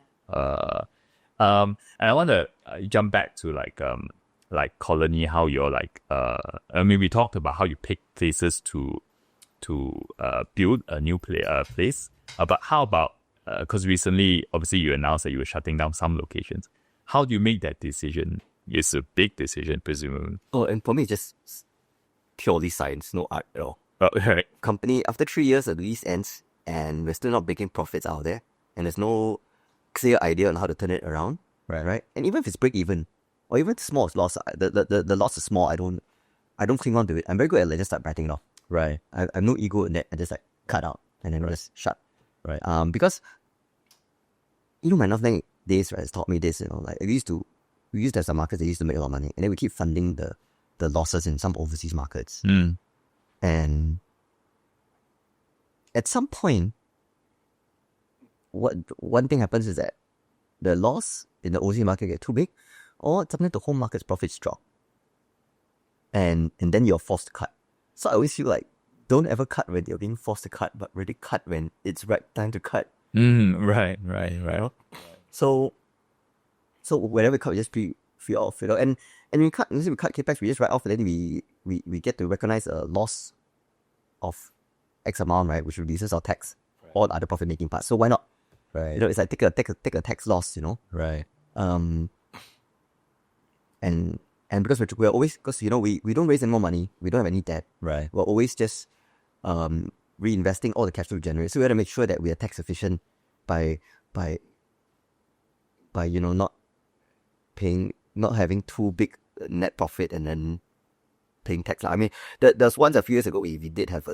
And I want to jump back to like Colony, how you're like I mean, we talked about how you pick places to build a new place. But how about because recently, obviously, you announced that you were shutting down some locations. How do you make that decision? It's a big decision, presumably. Oh, and for me, it's just purely science, no art at all. Right. Company, after 3 years, the lease ends, and we're still not making profits out there, and there's no clear idea on how to turn it around. Right. And even if it's break even, or even small loss, the loss is small. I don't cling on to it. I'm very good at just start writing it off. Right. I have no ego in that. I just like cut out and then just shut. Right. Because you know, my Nuffnang days, right, has taught me this. You know, like we used to have some markets that used to make a lot of money, and then we keep funding the losses in some overseas markets. And at some point, one thing happens is that the loss in the overseas market get too big, or sometimes the home market's profits drop, and then you're forced to cut. So I always feel like, don't ever cut when you're being forced to cut, but really cut when it's right time to cut. Right. You know? So whenever we cut, we just free off, you know. And we cut capex, we just write off, and then we get to recognize a loss of X amount, right, which reduces our tax or other profit making parts. So why not? Right. You know, it's like take a tax loss, you know. Right. And because we're always, because you know, we don't raise any more money, we don't have any debt. Right. We're always just reinvesting all the cash flow we generate. So we have to make sure that we are tax efficient by you know, not having too big net profit and then paying tax. I mean, there's once a few years ago we did have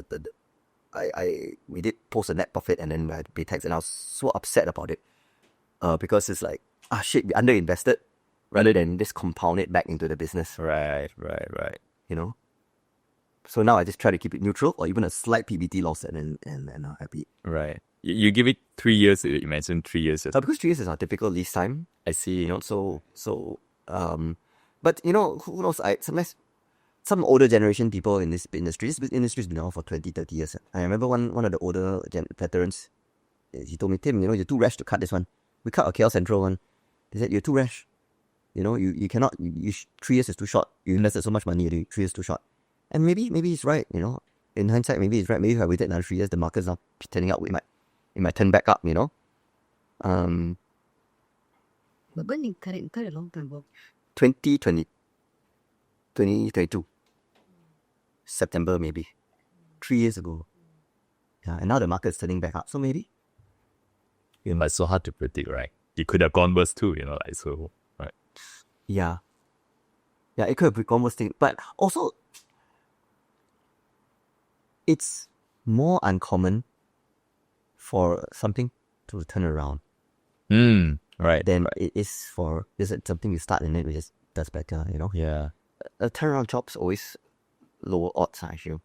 we did post a net profit and then we had to pay tax, and I was so upset about it. because it's like, shit, we underinvested rather than just compound it back into the business, Right. you know? So now I just try to keep it neutral or even a slight PBT loss and I'm happy. Right. You give it 3 years, you mentioned 3 years. Because 3 years is our typical lease time, I see. you know, but you know, who knows, sometimes some older generation people in this industry's been around for 20, 30 years. I remember one of the older veterans, he told me, Tim, you know, you're too rash to cut this one. We cut our KL Central one. He said, you're too rash. You know, you cannot, 3 years is too short. You invested so much money, 3 years is too short. And maybe he's right, you know. In hindsight, maybe he's right. Maybe if I waited another 3 years, the market's not turning up, it might turn back up, you know. But when you cut it a long time ago. 2022. September, maybe. 3 years ago. Yeah, and now the market's turning back up, so maybe. Yeah, but it's so hard to predict, right? It could have gone worse too, you know, like so, right? Yeah. Yeah, it could have gone worse thing. But also, it's more uncommon for something to turn around Right. than it is for something you start in it, which does better, you know? Yeah, A turnaround job's always lower odds, I feel.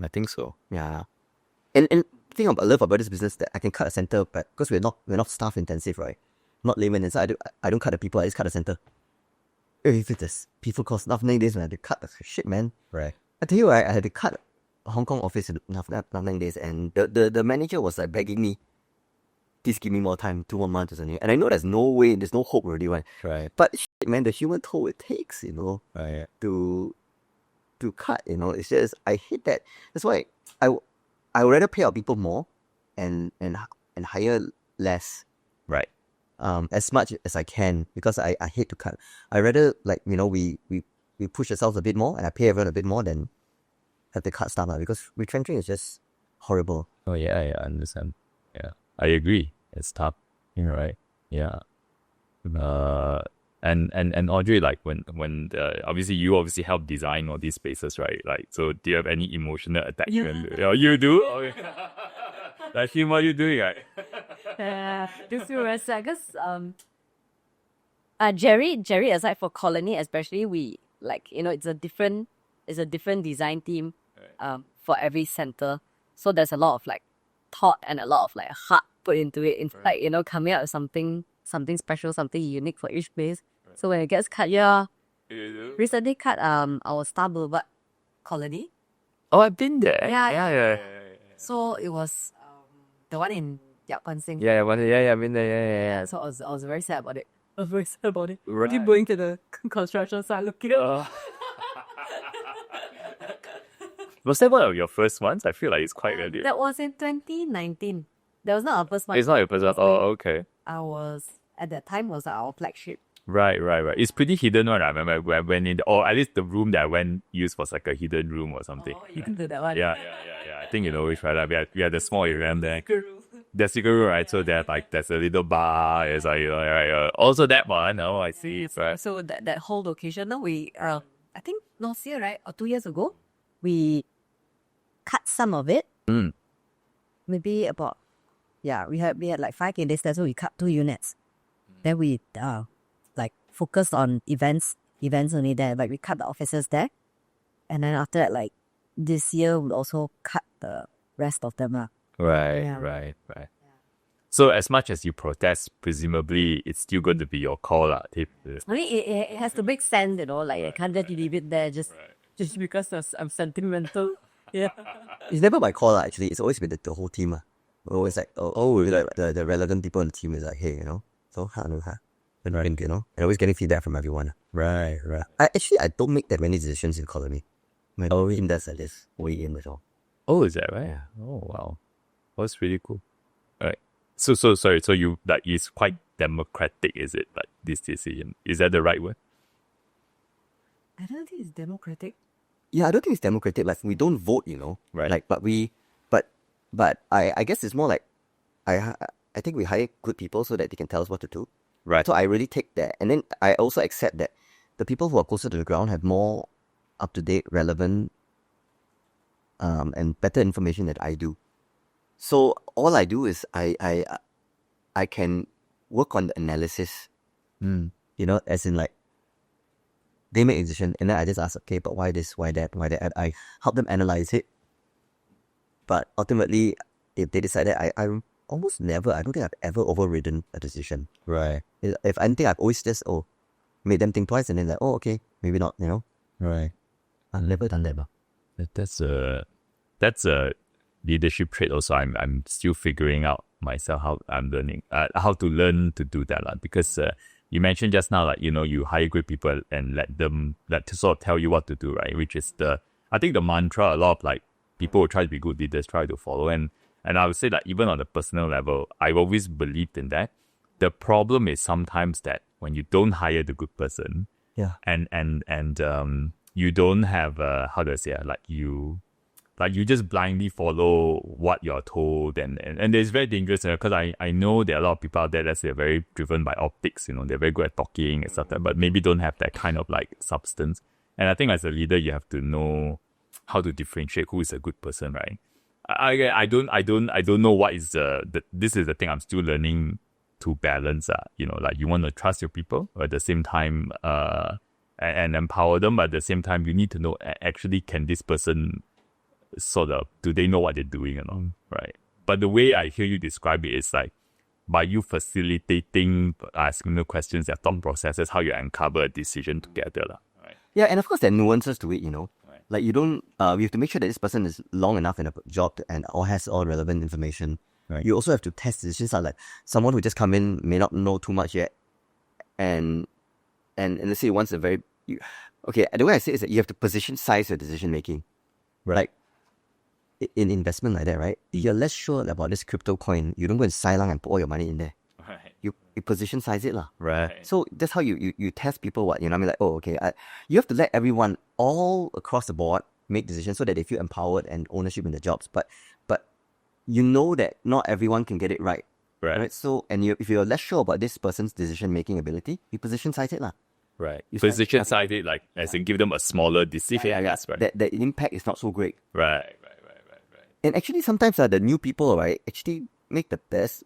I think so. Yeah. And thing I love about this business that I can cut a center, but because we're not staff intensive, right? Not layman inside. I don't cut the people, I just cut the center. If it's people called Nuffnang days when I had to cut the shit, man. Right. I tell you, I had to cut a Hong Kong office in Nuffnang days, and the manager was like begging me, please give me more time, 2 more months or something. And I know there's no way, there's no hope already, right? Right. But shit, man, the human toll it takes, you know, Right. to cut, you know. It's just, I hate that. That's why I would rather pay our people more and hire less. Right. As much as I can, because I hate to cut. I rather, like, you know, we push ourselves a bit more and I pay everyone a bit more than have to cut staff, because retrenching is just horrible. Oh yeah, I understand. Yeah, I agree. It's tough. You're right. Yeah. And Audrey, like when obviously you help design all these spaces, right? Like, so do you have any emotional attachment? Yeah, you do. Okay. Like, what are you doing, right? Do feel very sad because Jerry aside for Colony especially, we, like, you know, it's a different design team for every center, so there's a lot of like thought and a lot of like heart put into it, in like, you know, coming out with something special, something unique for each place. So when it gets cut, recently cut our Star Boulevard Colony. Oh, I've been there. Yeah. So it was the one in Yap Kwan Sing. Yeah, I've been there. Yeah. So I was very sad about it. Right. Right. Going to the construction site looking up. Was that one of your first ones? I feel like it's quite early. That was in 2019. That was not our first one. It's not your first one. Oh, okay. At that time was our flagship. Right. It's pretty hidden one. I remember when I went in, or at least the room that I went used was like a hidden room or something. Oh, you can do that one. Yeah. I think you know which one. Like, we had the small area there. The secret room, right? So there's a little bar. It's like, also that one. Oh, I see. Right. So that whole location, now we I think last year, right, or 2 years ago, we cut some of it. Maybe about, we had like 5 candidates there, so we cut 2 units. Then we like focus on events only there. Like we cut the offices there, and then after that, like this year we'll also cut the rest of them. Right. So as much as you protest, presumably it's still going to be your call, I mean, it has to make sense, you know. Like I can't just leave it there just because I'm sentimental. Yeah. It's never my call, actually. It's always been the whole team. We're always like, like the relevant people on the team is like, hey, you know, so you know, and always getting feedback from everyone. Right. I don't make that many decisions in Colony. My team does at least weigh in with all. Oh, is that right? Yeah. Oh, wow. That's really cool. All right. So sorry. So you, like, it's quite democratic, is it? Like, this decision, is that the right word? I don't think it's democratic. Yeah, I don't think it's democratic. Like, we don't vote, you know. Right. Like, but I guess it's more like I think we hire good people so that they can tell us what to do. Right. So I really take that, and then I also accept that the people who are closer to the ground have more up to date, relevant, and better information than I do. So all I do is I can work on the analysis. Mm. You know, as in like, they make a decision, and then I just ask, okay, but why this, why that, why that? And I help them analyze it. But ultimately, if they decided, I almost never, I don't think I've ever overridden a decision. Right. If anything, I've always just, made them think twice, and then like, okay, maybe not, you know? Right. I've never done that. That's a leadership trait also. I'm still figuring out myself how I'm learning how to learn to do that because you mentioned just now, like, you know, you hire great people and let to sort of tell you what to do, right? Which is I think the mantra a lot of like people who try to be good leaders try to follow, and I would say that even on the personal level, I've always believed in that. The problem is sometimes that when you don't hire the good person, Yeah. and you don't have how do I say like you just blindly follow what you're told, and it's very dangerous because I know there are a lot of people out there that they're very driven by optics, you know, they're very good at talking and stuff like that, but maybe don't have that kind of like substance. And I think as a leader, you have to know how to differentiate who is a good person, right? I don't know what is this is the thing I'm still learning to balance. You know, like you want to trust your people, but at the same time and empower them, but at the same time you need to know actually can this person sort of, do they know what they're doing or not, right? But the way I hear you describe it is like by you facilitating, asking the questions, their thought processes, how you uncover a decision together. Right? Yeah, and of course there are nuances to it, you know. Right. Like you don't, we have to make sure that this person is long enough in a job and or has all relevant information. Right. You also have to test decisions. Like someone who just come in may not know too much yet, and let's say once a very, okay, the way I say it is that you have to position size your decision making. Right. Like in investment like that, right? You're less sure about this crypto coin. You don't go and silang and put all your money in there. Right. You position size it lah. Right. So that's how you test people. What, you know? I mean, like, oh, okay. You have to let everyone all across the board make decisions so that they feel empowered and ownership in the jobs. But you know that not everyone can get it right. Right. So if you're less sure about this person's decision making ability, you position size it lah. Right. You Position side it like as in give them a smaller decision. Yeah. Right. The impact is not so great. Right. And actually, sometimes the new people, right, actually make the best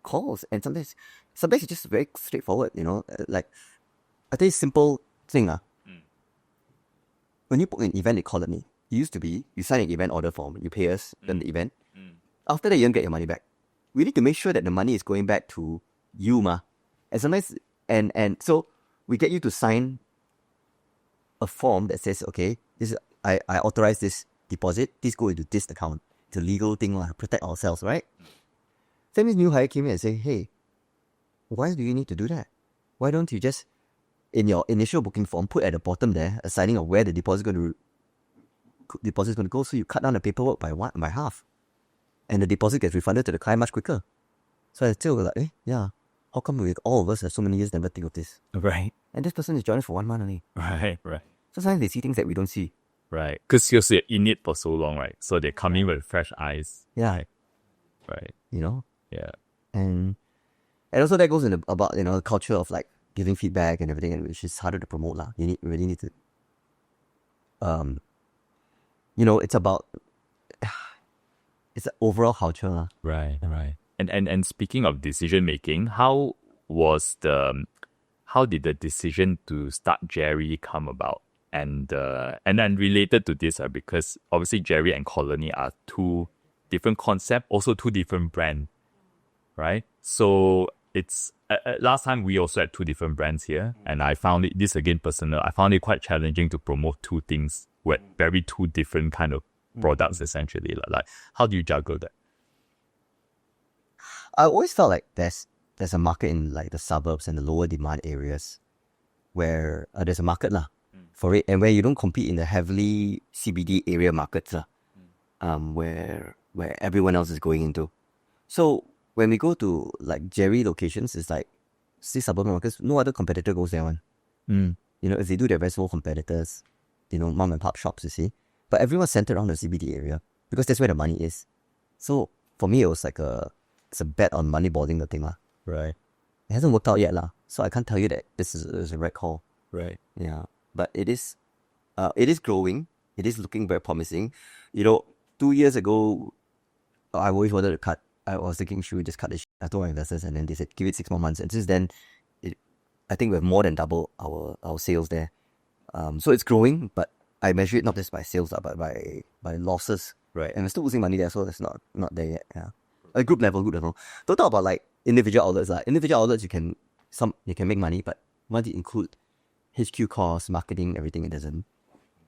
calls. And sometimes it's just very straightforward, you know. Like, I tell you a simple thing. When you book an event, they call me. It used to be, you sign an event order form, you pay us, then the event. After that, you don't get your money back. We need to make sure that the money is going back to you, ma. And sometimes, and so we get you to sign a form that says, okay, this is, I authorize this deposit, this go into this account. It's a legal thing, protect ourselves, right? Then this new hire came in and say, hey, why do you need to do that? Why don't you just, in your initial booking form, put at the bottom there, a signing of where the deposit is going to go, so you cut down the paperwork by half. And the deposit gets refunded to the client much quicker. So I still like, yeah, how come all of us have so many years never think of this? Right. And this person is joining for 1 month only. Right. Sometimes they see things that we don't see. Right. Because you're in it for so long, right? So they come in with fresh eyes. Yeah. Right. You know? Yeah. And also that goes in about, you know, the culture of like giving feedback and everything, which is harder to promote lah. You really need to, you know, it's about, it's an overall culture lah. Right. And speaking of decision making, how did the decision to start Jerry come about? And then related to this, because obviously Jerry and Colony are two different concepts, also two different brands, right? So it's last time we also had two different brands here, and I found it, this again personal, I found it quite challenging to promote two things with very two different kind of products essentially. Like how do you juggle that? I always felt like there's a market in like the suburbs and the lower demand areas where there's a market lah for it, and where you don't compete in the heavily CBD area markets where everyone else is going into. So when we go to like Jerry locations, it's like see suburban markets, no other competitor goes there one. You know, if they do, they're very small competitors, you know, mom and pop shops, you see. But everyone's centered around the CBD area because that's where the money is. So for me, it was like it's a bet on moneyballing the thing lah. Right. It hasn't worked out yet lah. So I can't tell you that this is a right call. Right. Yeah. But it is growing. It is looking very promising. You know, 2 years ago, I always wanted to cut I was thinking, should we just cut the I told our investors, and then they said, give it 6 more months. And since then, I think we've more than doubled our sales there. So it's growing, but I measure it not just by sales, but by losses. Right. And we're still losing money there, so it's not there yet. Yeah. At group level. Don't talk about like individual outlets. Individual outlets, you can make money, but once you include HQ costs, marketing, everything, it doesn't.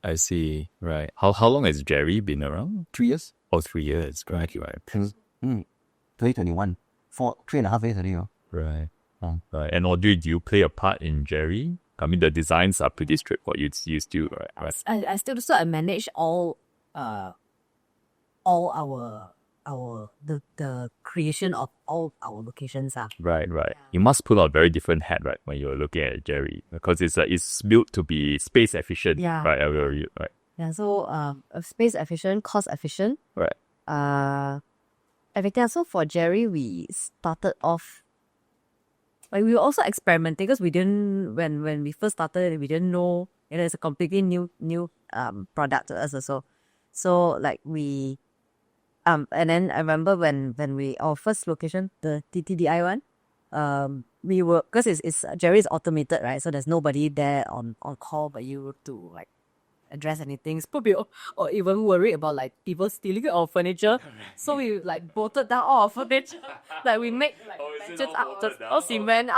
I see. Right. How long has Jerry been around? 3 years. Oh, 3 years. Right. 2021. 3.5 years already. Right. Right. And Audrey, do you play a part in Jerry? I mean, the designs are pretty straightforward. You still, right? I still sort of manage all our the creation of all our locations. Right. You must pull out a very different hat, right, when you're looking at Jerry, because it's built to be space efficient. Yeah. Right. Right. Yeah. So space efficient, cost efficient. Right. Everything. So for Jerry, we started off. Like we were also experimenting because we didn't when we first started, we didn't know it's a completely new product to us also. So like we and then I remember when we our first location, the TTDI one, we were because it's Jerry is automated, right? So there's nobody there on call but you to like address anything. Or even worried about like people stealing our furniture. So we like bolted down all our furniture. Like we make like benches out of cement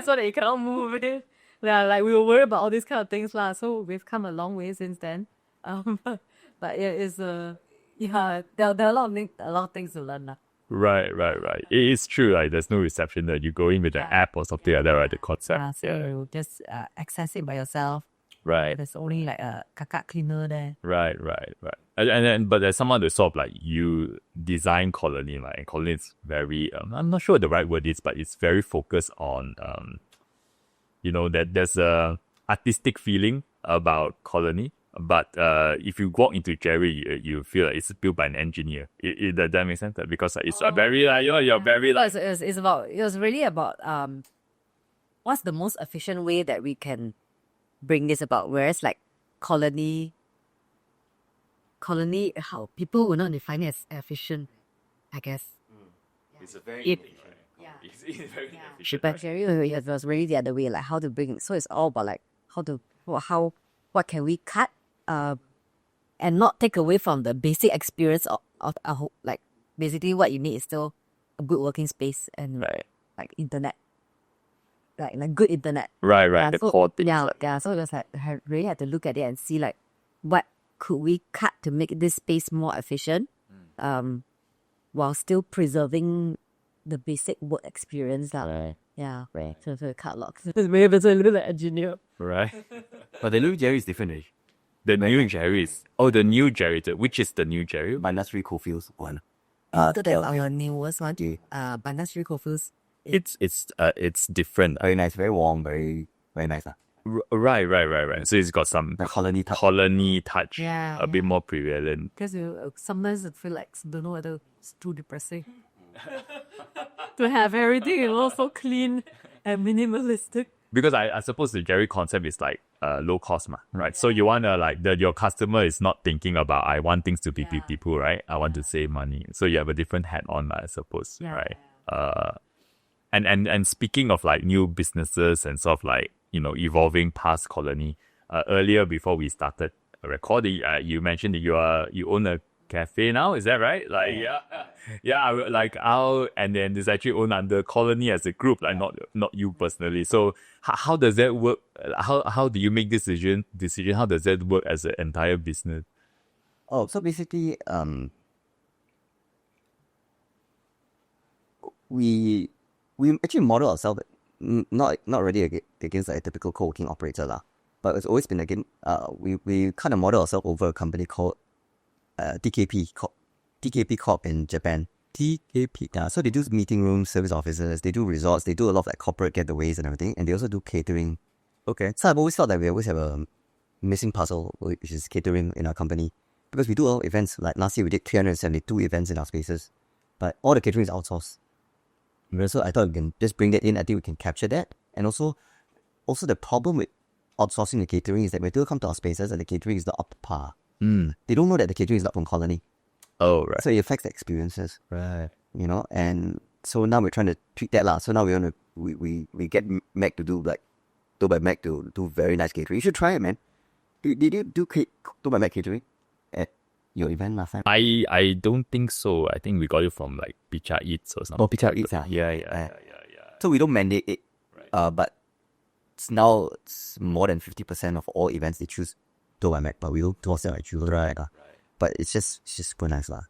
so that you cannot move with it. Yeah, like we were worried about all these kind of things lah. So we've come a long way since then. But yeah, it's there are a lot of things to learn lah. Right. It is true. Like there's no reception that you go in with an app or something like that, right? The concept. Yeah, so you just access it by yourself. Right. There's only like a kakak cleaner there. Right. But there's someone to sort of like you design Colony, like and Colony is very I'm not sure what the right word is, but it's very focused on that there's a artistic feeling about Colony. But if you walk into Jerry, you feel like it's built by an engineer. Does that make sense? Because it's very like you're very like it was really about what's the most efficient way that we can bring this about, whereas like colony how people will not define it as efficient, I guess. It's a very it's very inefficient. But Jerry, it was really the other way, like how to bring. So it's all about like what can we cut, and not take away from the basic experience of like basically what you need is still a good working space and like internet. Like good internet. Right. Yeah, The so, core things. Yeah. So it was like I really had to look at it and see like what could we cut to make this space more efficient, while still preserving the basic work experience. Right. Yeah. Right. So we cut a lot. Maybe it's a little bit engineer. Right. But the new Jerry is different. The new Jerry is the new Jerry. Which is the new Jerry? -3 Cofields one. Our newest one. -3 Cofields. It's different. Very nice, very warm, very nice. Right. So it's got some The colony touch. Yeah, a bit more prevalent. Because sometimes I feel like don't know whether it's too depressing to have everything so clean and minimalistic. Because I suppose the Jerry concept is like low cost, right? So you want to like your customer is not thinking about I want things to be beautiful, right? I want to save money. So you have a different hat on, I suppose, right? And speaking of like new businesses and sort of like evolving past Colony, earlier before we started recording, you mentioned that you own a cafe now, is that right? Like and then it's actually owned under Colony as a group, like not you personally. So how does that work? How do you make this decision? How does that work as an entire business? Oh, so basically, we actually model ourselves not really against a typical co-working operator lah, but it's always been again we kind of model ourselves over a company called TKP Corp in Japan. TKP, yeah. So they do meeting rooms, service offices, they do resorts, they do a lot of like corporate getaways and everything, and they also do catering. Okay. So I've always felt that we always have a missing puzzle, which is catering in our company, because we do all events. Like last year, we did 372 events in our spaces, but all the catering is outsourced. So I thought we can just bring that in. I think we can capture that. And also the problem with outsourcing the catering is that when people come to our spaces and the catering is not up to par, they don't know that the catering is not from Colony. Oh, right. So it affects the experiences. Right. and so now we're trying to tweak that lah. So now we get Mac to do like Do by Mac to do very nice catering. You should try it, man. Did you do Do by Mac catering at your event last time? I don't think so. I think we got it from like Pizza Eats or something. Oh, Pizza Eats, yeah. Yeah. So we don't mandate it, but now it's more than 50% of all events they choose Do by Mac, but we don't toss them like choose, right? But it's just super nice lah.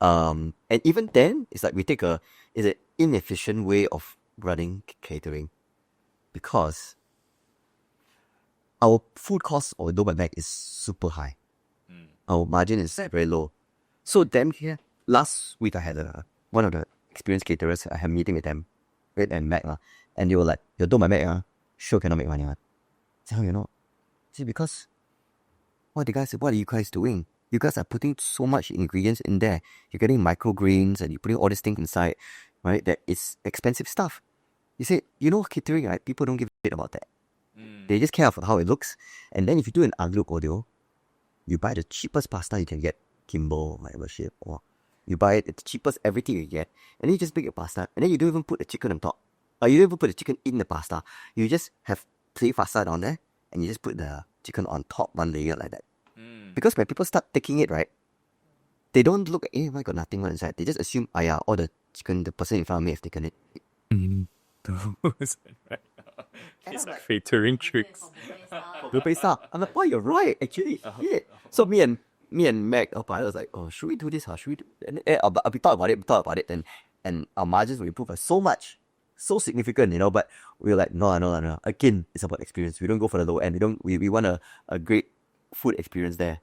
And even then, it's like we take it's an inefficient way of running catering because our food cost or Do by Mac is super high. Our margin is very low. So them here, last week I had one of the experienced caterers, I had a meeting with them, Red and Mac, and they were like, your Do by Mac, sure cannot make money. I said, how you know? See, because what the guy said, what are you guys doing? You guys are putting so much ingredients in there. You're getting microgreens and you're putting all these things inside, right? That is expensive stuff. You say, catering, right? People don't give a shit about that. They just care about how it looks. And then if you do an ugly audio, you buy the cheapest pasta you can get, Kimbo, whatever shit, or you buy it, it's the cheapest everything you get. And then you just make your pasta. And then you don't even put the chicken on top. Or you don't even put the chicken in the pasta. You just have plain pasta down there and you just put the chicken on top, one layer like that. Because when people start taking it, right, they don't look at, I got nothing on inside. They just assume, all the chicken, the person in front of me have taken it. It's like catering tricks. I'm like, you're right, actually. Yeah. So me and Mac, our pilot was like, should we do this? Should we do? And we thought about it, and our margins will improve so much, so significant, but we were like, no. Again, it's about experience. We don't go for the low end. We want a great food experience there.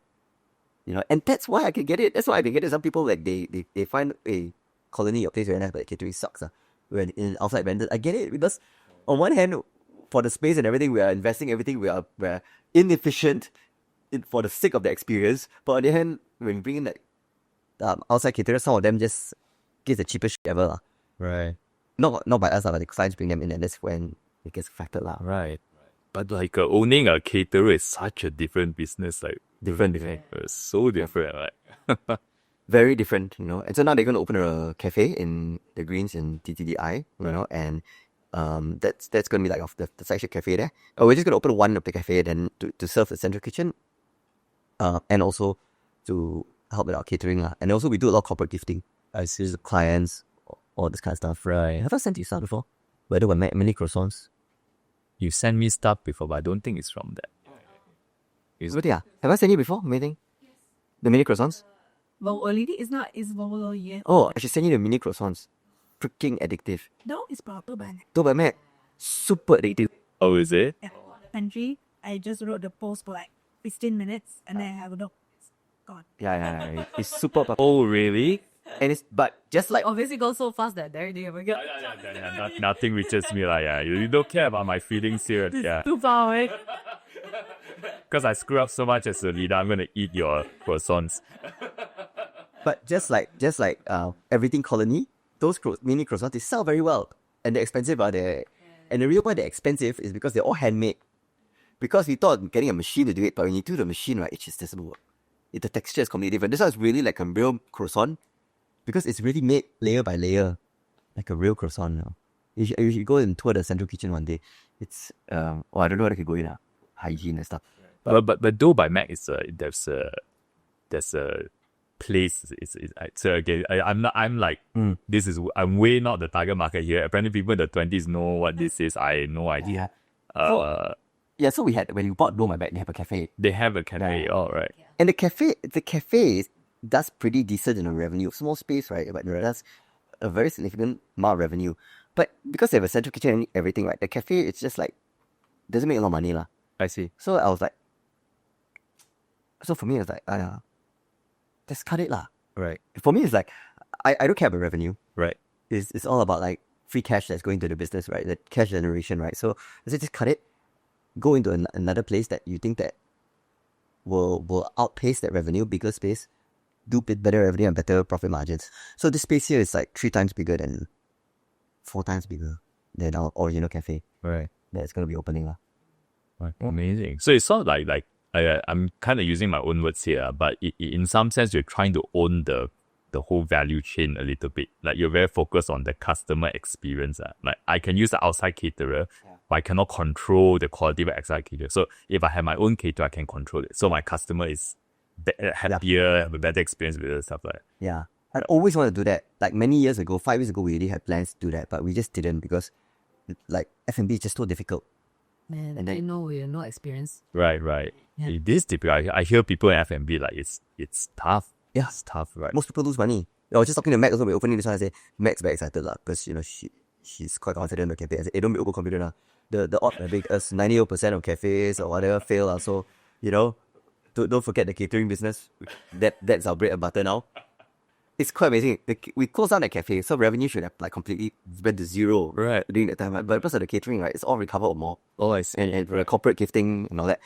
And that's why I can get it. That's why I can get it. Some people like they find a colony or place very nice, but the catering sucks. When in outside vendors, I get it because on one hand, for the space and everything, we are investing everything. We're inefficient for the sake of the experience. But on the other hand, when we bring in like outside caterers, some of them just give the cheapest shit ever. Right. Not by us, but the clients bring them in, and that's when it gets affected. Right. But like owning a caterer is such a different business, like different. So different, right? Very different, And so now they're going to open a cafe in the Greens in TTDI, and that's going to be like the flagship cafe there. We're just going to open one of the cafe then to serve the central kitchen, and also to help with our catering. And also we do a lot of corporate gifting. I see the clients, all this kind of stuff. Right. Have I sent you stuff before? Whether we're mini croissants. You sent me stuff before, but I don't think it's from that. Have I sent you before? Meeting? Yes. The mini croissants? It's yet. Oh, I should send you the mini croissants. Freaking addictive. No, it's proper by Do by Mac. Super addictive. Oh, is it? Yeah. Pantry. I just wrote the post for like 15 minutes and then I have a look. It's gone. Yeah. It's super popular. Oh, really? And but just like obviously goes so fast that there you go. Nothing reaches me like you don't care about my feelings here. Yeah. Too far away. Because I screw up so much as a leader, I'm gonna eat your croissants. But just like everything colony, those mini croissants they sell very well and they're expensive. And the real why they're expensive is because they're all handmade. Because we thought getting a machine to do it, but when you do the machine, right, it just doesn't work. The texture is completely different. This one is really like a real croissant. Because it's really made layer by layer, like a real croissant. You should go and tour the central kitchen one day. It's I don't know whether I can go in hygiene and stuff. But Do by Mac is there's a place. So again, I'm way not the target market here. Apparently, people in the 20s know what this is. I had no idea. So we had when you bought Do by Mac, they have a cafe. They have a cafe. All right. And the cafe does pretty decent in a revenue. Small space, right? But it does a very significant amount of revenue. But because they have a central kitchen and everything, right? The cafe, it's just like, doesn't make a lot of money. I see. So I was like, for me, it's like, just cut it. Right. For me, it's like, I don't care about revenue. Right. It's all about like free cash that's going to the business, right? The cash generation, right? So I said, just cut it. Go into another place that you think that will outpace that revenue, bigger space. Do better revenue and better profit margins. So this space here is like 3 times bigger than 4 times bigger than our original cafe. Right. That's going to be opening. Right. Amazing. So it's sort of like I'm kind of using my own words here, but in some sense you're trying to own the the whole value chain a little bit. Like you're very focused on the customer experience. Like I can use the outside caterer, but I cannot control the quality of the outside caterer. So if I have my own caterer, I can control it. So my customer is happier, have a better experience with it, stuff like that. Yeah. I'd always want to do that. Like many years ago, 5 years ago, we already had plans to do that, but we just didn't because like F&B is just so difficult. Man, And then- you know, we have no experience. Right. Yeah. It is typical. I hear people in F&B like it's tough. Yeah. It's tough, right? Most people lose money. I was just talking to Mac also, we're opening this one. I say, Mac's very excited because, she's quite confident in the cafe. I said, hey, don't be overconfident. The odd big us 90% of cafes or whatever fail. So, don't forget the catering business. That's our bread and butter now. It's quite amazing. We closed down the cafe, so revenue should have like completely went to zero during that time. But because of the catering, right, it's all recovered or more. Oh, I see. And for the corporate gifting and all that,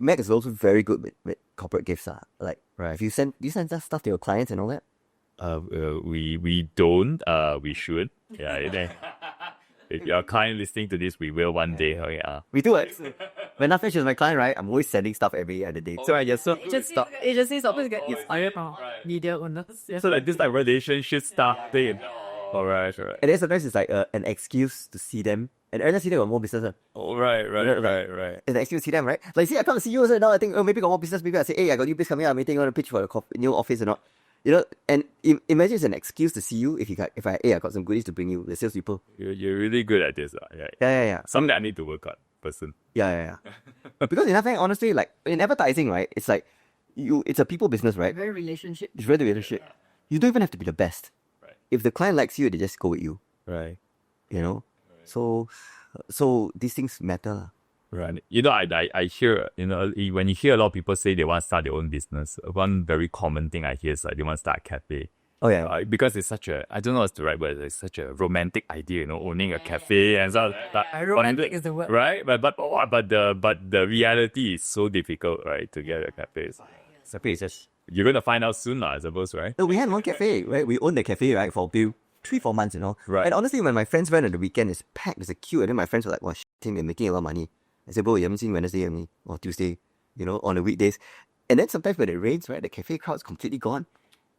Mac is also very good with corporate gifts. Like, if you send that stuff to your clients and all that. We don't. We should. Yeah. If your client listening to this, we will one day. Oh, yeah. We do it. When Nuffnang is my client, right, I'm always sending stuff every other day. So I just Agencies always get inspired from media owners. Yeah. So like this like relationship stuff thing. All right. and then sometimes it's like an excuse to see them. And every time I see them, got more business. Oh, right. It's an excuse to see them, right? Like, see, I come to see you also now. I think, maybe got more business. Maybe I say, hey, I got new business coming out. I'm meeting on a pitch for a new office or not. And imagine it's an excuse to see you if I got some goodies to bring you, the salespeople. You're really good at this. Yeah. Something I need to work on, person. Yeah. Because in Nuffnang, honestly, like in advertising, right, it's like it's a people business, right? Very relationship. It's really relationship. You don't even have to be the best. Right. If the client likes you, they just go with you. Right. So these things matter. Right. I hear, when you hear a lot of people say they want to start their own business, one very common thing I hear is like they want to start a cafe. Oh, yeah. Because it's such I don't know what's the right word, it's such a romantic idea, owning a cafe and so. Romantic is the word. Right? But the reality is so difficult, right, to get a cafe. It's just... You're going to find out soon, I suppose, right? No, we had one cafe, right? We owned the cafe, right, for 3-4 months, Right. And honestly, when my friends went on the weekend, it's packed, there's a queue, and then my friends were like, wow, Tim, you're making a lot of money. I said, bro, you haven't seen Wednesday or Tuesday, on the weekdays. And then sometimes when it rains, right, the cafe crowd's completely gone.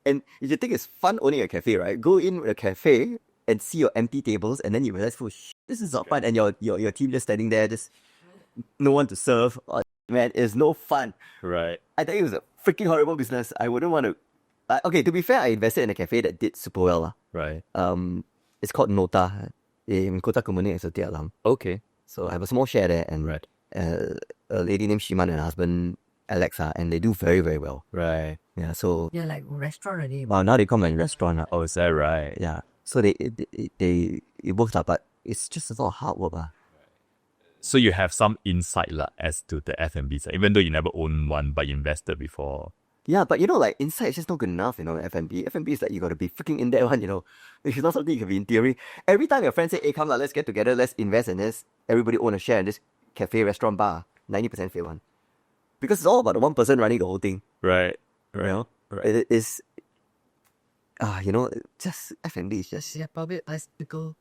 And if you think it's fun owning a cafe, right, go in with a cafe and see your empty tables, and then you realize, oh, this is not fun. And your team just standing there, just no one to serve. Oh, man, it's no fun. Right. I think it was a freaking horrible business. I wouldn't want to... okay, to be fair, I invested in a cafe that did super well. Right. It's called Nota in Kota Kemuning as a Tiah Lam. Okay. So I have a small share there, and Right. A lady named Shiman and her husband Alexa, and they do very, very well. Right. Yeah, so Yeah, like restaurant already. well, now they come like restaurant. Oh, is that right? Yeah, so it works out, but it's just a lot of hard work. So you have some insight as to the F&B side, even though you never owned one, but you invested before. Yeah, but like inside is just not good enough, F&B. F&B is like you gotta be freaking in that one, It's not something you can be in theory. Every time your friends say, hey, come let's get together, let's invest in this, everybody own a share in this cafe, restaurant, bar, 90% fail one. Because it's all about the one person running the whole thing. Right. Right. It is just F&B is just... Yeah, probably nice to go.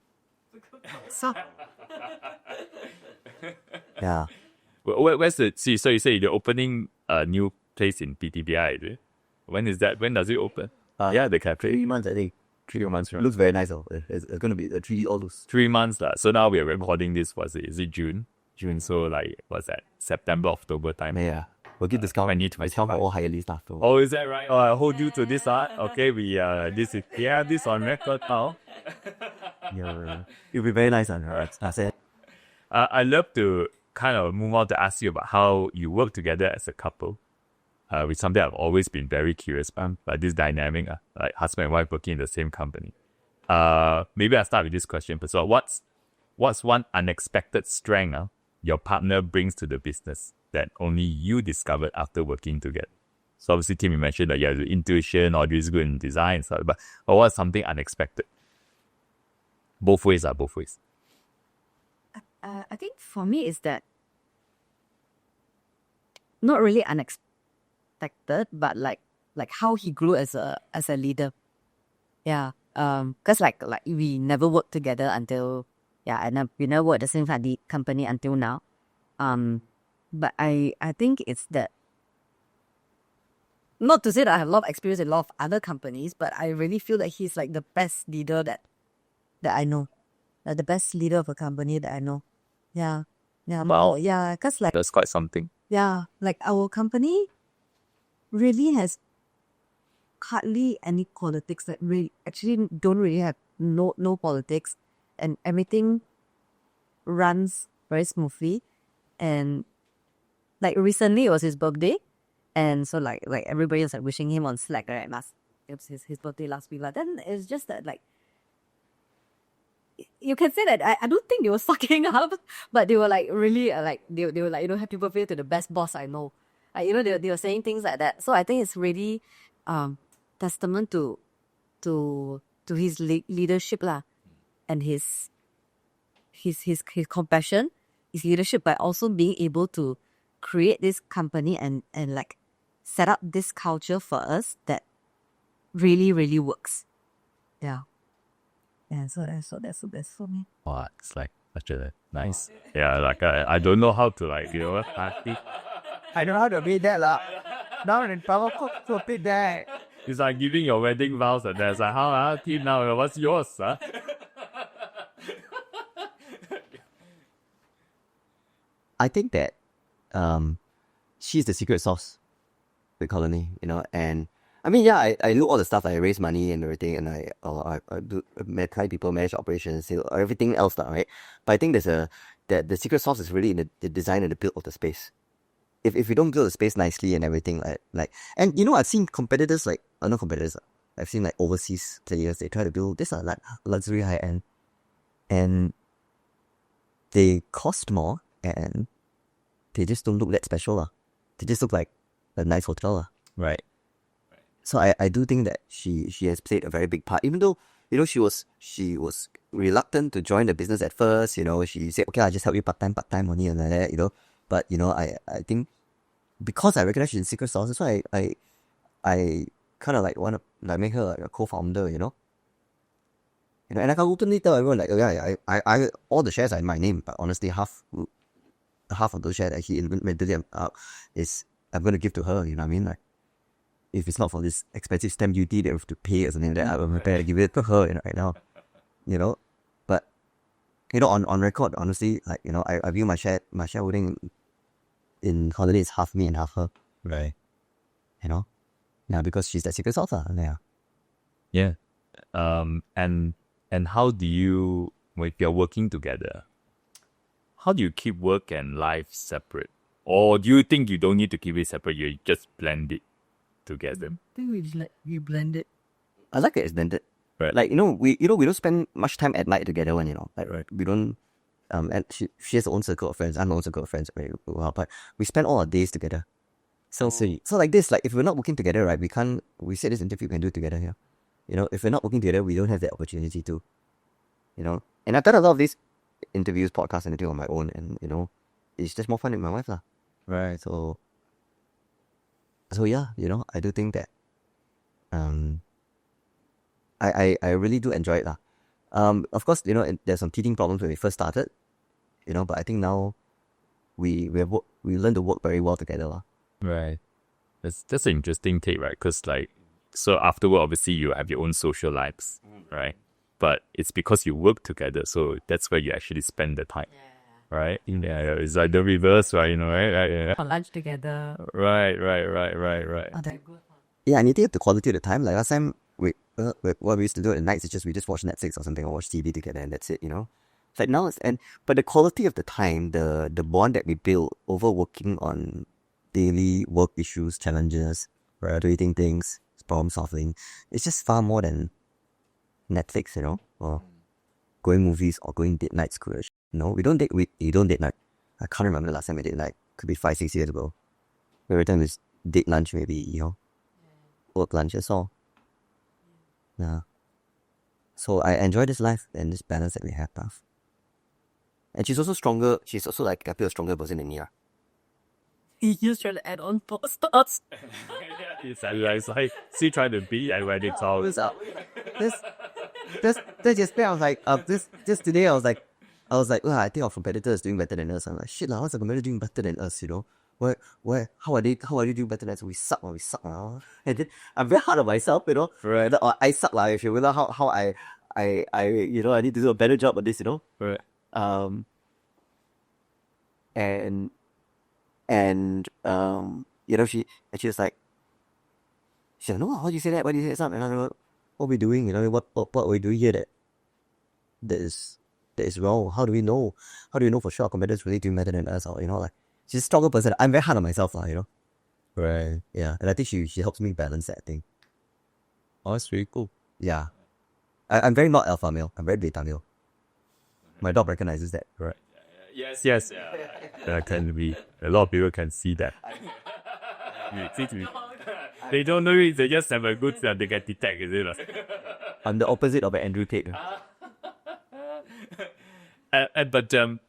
So, Yeah. Where's the... So you say you're opening a new place in PTBI, is it? When is that? When does it open? The cafe. 3 months, I think. 3 months, It right? looks very nice. It's going to be the 3D all those. 3 months. So now we are recording this, is it June? So like, what's that? September, October time. Yeah. We'll give discount. I need to discount for all highly staff. So. Oh, is that right? Oh, I hold you to this, Okay, this on record now. Yeah. It'll be very nice. I said. I'd love to kind of move on to ask you about how you work together as a couple. Which something I've always been very curious about, like this dynamic, like husband and wife working in the same company. Maybe I'll start with this question. So what's one unexpected strength your partner brings to the business that only you discovered after working together? So obviously, Tim, you mentioned that you have the intuition, Audrey is good in design and stuff, but what's something unexpected? Both ways. I think for me is that not really unexpected, but like how he grew as a leader. Yeah. Cause like we never worked together until and we never worked at the same company until now. But I think it's that not to say that I have a lot of experience in a lot of other companies, but I really feel that he's like the best leader that I know. Like the best leader of a company that I know. Yeah. Yeah. Wow. Yeah. Because like, That's quite something. yeah, like our company really has hardly any politics. That really actually don't really have no politics, and everything runs very smoothly. And like recently it was his birthday, and so like everybody was like wishing him on Slack, right? It was his birthday last week. Like, then it's just that like you can say that I don't think they were sucking up, but they were like really like they were like, happy birthday to the best boss I know. Like, they were saying things like that. So I think it's really testament to his leadership lah, and his compassion, his leadership, but also being able to create this company and like set up this culture for us that really, really works. Yeah. Yeah, so that's the best for me. Wow, it's like such a nice. Yeah, like I don't know how to like, I know how to be that lah. Now in power to be that. it's like giving your wedding vows and there's like, how, team now, what's yours, huh? I think that she's the secret sauce of the colony, and I mean, yeah, I do all the stuff. I raise money and everything, and I do manage people, manage operations, everything else, right? But I think that the secret sauce is really in the design and the build of the space. If you don't build the space nicely and everything, and I've seen competitors not competitors. I've seen like overseas players. They try to build this like luxury high end, and they cost more, and they just don't look that special lah. They just look like a nice hotel lah. Right. So I do think that she has played a very big part, even though she was reluctant to join the business at first. She said, okay, I'll just help you part time only and like that. But I think because I recognize she's in secret sauce, that's why I kind of like want to like make her like a co-founder. And I can openly tell everyone like, I all the shares are in my name, but honestly half of those shares actually mentally is I'm gonna give to her. You know what I mean? Like, if it's not for this expensive stamp duty that we have to pay or something like that, I'm prepared to give it to her right now. But on record, honestly, like I view my shareholding in Holiday is half me and half her. Right. Yeah, because she's that secret sauce. Yeah. Yeah. And how do you, if you're working together, how do you keep work and life separate? Or do you think you don't need to keep it separate, you just blend it together? I think we blend it. I like it as blended. Right. Like, we don't spend much time at night together when, like, Right. we don't, and she has her own circle of friends, I have my own circle of friends very well, but we spend all our days together. So like this, like, if we're not working together, right, we said this interview, we can do it together here. If we're not working together, we don't have that opportunity to, and I've done a lot of these interviews, podcasts, and everything on my own, and, it's just more fun with my wife, lah. Right. So yeah, I do think that, I really do enjoy it, lah. Of course, there's some teething problems when we first started, but I think now we learn to work very well together, lah. Right. That's an interesting take, right? Because like, so afterward, obviously you have your own social lives, right? But it's because you work together, so that's where you actually spend the time, right? Yeah, it's like the reverse, right? Right? Yeah. For lunch together. Right. Oh, they're good. Yeah, and you think of the quality of the time. Like last time, what we used to do at nights is just we just watch Netflix or something, or watch TV together, and that's it. It's like now but the quality of the time, the bond that we build over working on daily work issues, challenges, creating things, problem solving, it's just far more than Netflix, or going movies or going date nights. We don't date. You don't date night. I can't remember the last time I did night. Could be 5-6 years ago. Every time is date lunch, maybe work lunch. That's all. Yeah. So I enjoy this life and this balance that we have, Puff. And she's also stronger. She's also like a stronger person than me. He just trying to add on thoughts. It's like still trying to be and when it's all. This just I was like, this today I was like, I think our competitor is doing better than us. I'm like, shit lah, what's the competitor doing better than us? how are they doing better than us? We suck. And then I'm very hard on myself, right? Or I suck, if you will, how I I need to do a better job of this, Right. Um, and she was like, she said, no, how do you say that? Why do you say something? And I go, what are we doing? What are we doing here that is wrong? How do we know? How do we know for sure our competitors really doing better than us? Or, like, she's a stronger person. I'm very hard on myself, Right. Yeah. And I think she helps me balance that thing. Oh, that's really cool. Yeah. I'm very not alpha male. I'm very beta male. My dog recognizes that. Right. Yes. Can be. A lot of people can see that. They don't know it. They just have a good. They can detect. Is it? I'm the opposite of an Andrew Tate. But do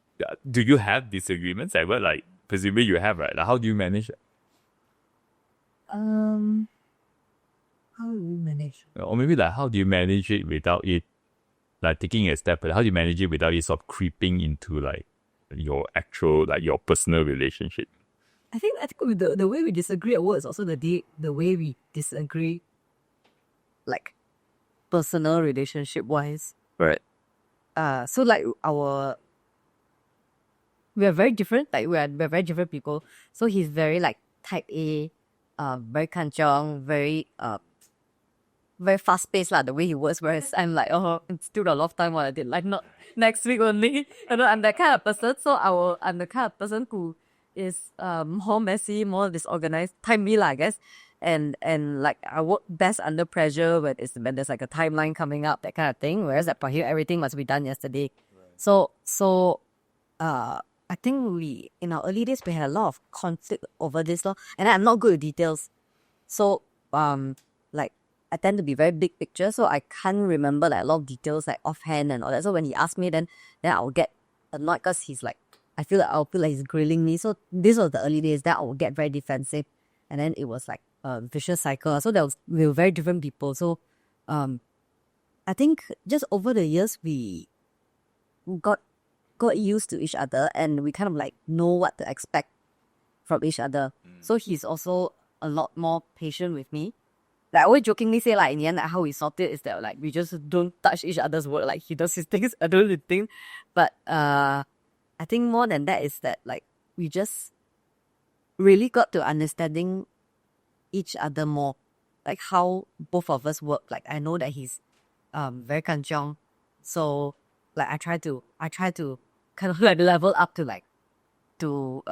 you have disagreements ever? Like, presumably you have, right? Like, how do you manage it? How do we manage? Or maybe like, how do you manage it without it, like, taking a step? How do you manage it without it sort of creeping into like your actual, like, your personal relationship? I think with the way we disagree at work is also the way we disagree, like, personal relationship wise. Right. So like we are very different. Like we're very different people. So he's very like type A, very kanchong, very fast paced lah. The way he works, whereas I'm like, it's still a lot of time what I did. Like not next week only. I'm that kind of person. So I'm the kind of person who is more messy, more disorganized, timely lah, I guess. And like I work best under pressure when there's like a timeline coming up, that kind of thing. Whereas at here everything must be done yesterday. Right. So I think in our early days we had a lot of conflict over this law, and I'm not good with details. So like I tend to be very big picture, so I can't remember like a lot of details like offhand and all that. So when he asked me, then I'll get annoyed because he's like, I'll feel like he's grilling me. So this was the early days. Then I will get very defensive, and then it was like a vicious cycle. So we were very different people. So I think just over the years we got used to each other, and we kind of like know what to expect from each other. So he's also a lot more patient with me. Like I always jokingly say, like in the end, like, how we sort it is that like we just don't touch each other's work. Like he does his things, I do his thing. But I think more than that is that like we just really got to understanding each other more, like how both of us work. Like I know that he's very kanchong, so like I try to kind of like level up to like so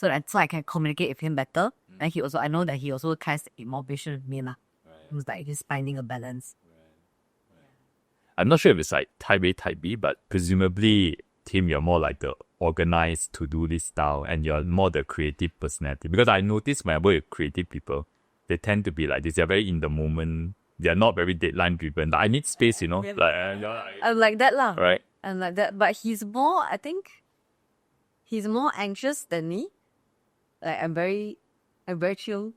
I can communicate with him better. And I know that he also tries to be more patient with me lah. It was like just finding a balance. I'm not sure if it's like type A, type B, but presumably, Tim, you're more like the organized to-do list style, and you're more the creative personality. Because I notice when I work with creative people, they tend to be like this. They're very in the moment. They're not very deadline driven. Like, I need space, Like, I'm like that lah. Right. I'm like that. But I think he's more anxious than me. Like I'm very chill.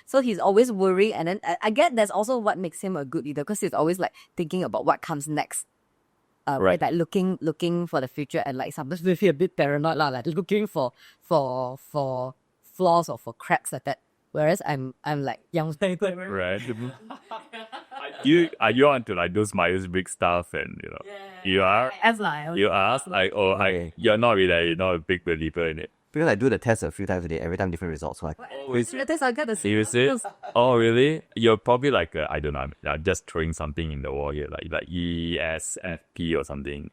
So he's always worried, and then I get that's also what makes him a good leader, because he's always like thinking about what comes next. Right. Like looking for the future, and like sometimes we feel a bit paranoid lah, like looking for flaws or for cracks like that. Whereas I'm like young. Right. Are you onto like those Myers-Briggs stuff, and you are? You ask like, you're not really, you're not a big believer in it. Because I do the test a few times a day, every time different results. So I The test I get the seriously? Oh really? You're probably like I don't know. I'm just throwing something in the wall here, like ESFP or something.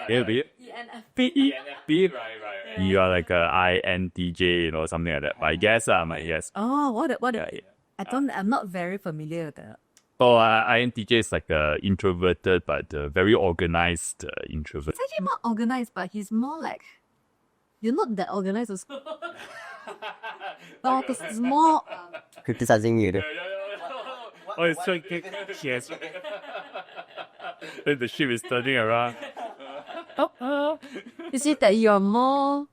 ENFP. Right. You are like a INTJ, something like that. But I guess my guess. Oh, what? Yeah. I'm not very familiar with that. Oh, INTJ is like a introverted but very organized introvert. It's actually not organized, but he's more like, you're not that organized as well. Because it's more criticizing you. Oh, it's so yes. Then the ship is turning around. You see that you're more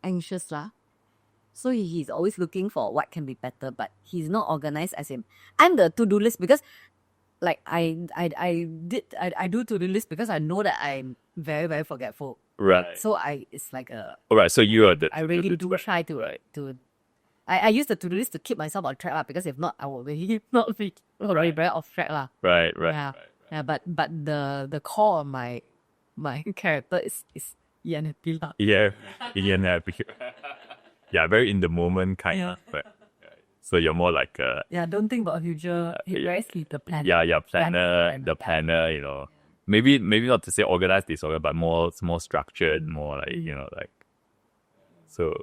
anxious lah. So he's always looking for what can be better, but he's not organized as him. I'm the to-do list, because like I do to-do list because I know that I'm very, very forgetful. Right. So it's like All right. So you are the. I really do try to Right. I use the to-do list to keep myself on track, because if not, I will really not be very off track. Right. Yeah. Yeah, but the core of my character is Ian and Pilar. Yeah. Yeah. Very in the moment kind. Yeah. Right. So you're more like Yeah, don't think about future. Very sleep the plan. yeah, planner, the planner, you know. Maybe not to say organized disorder, but more structured, more like, you know, like, so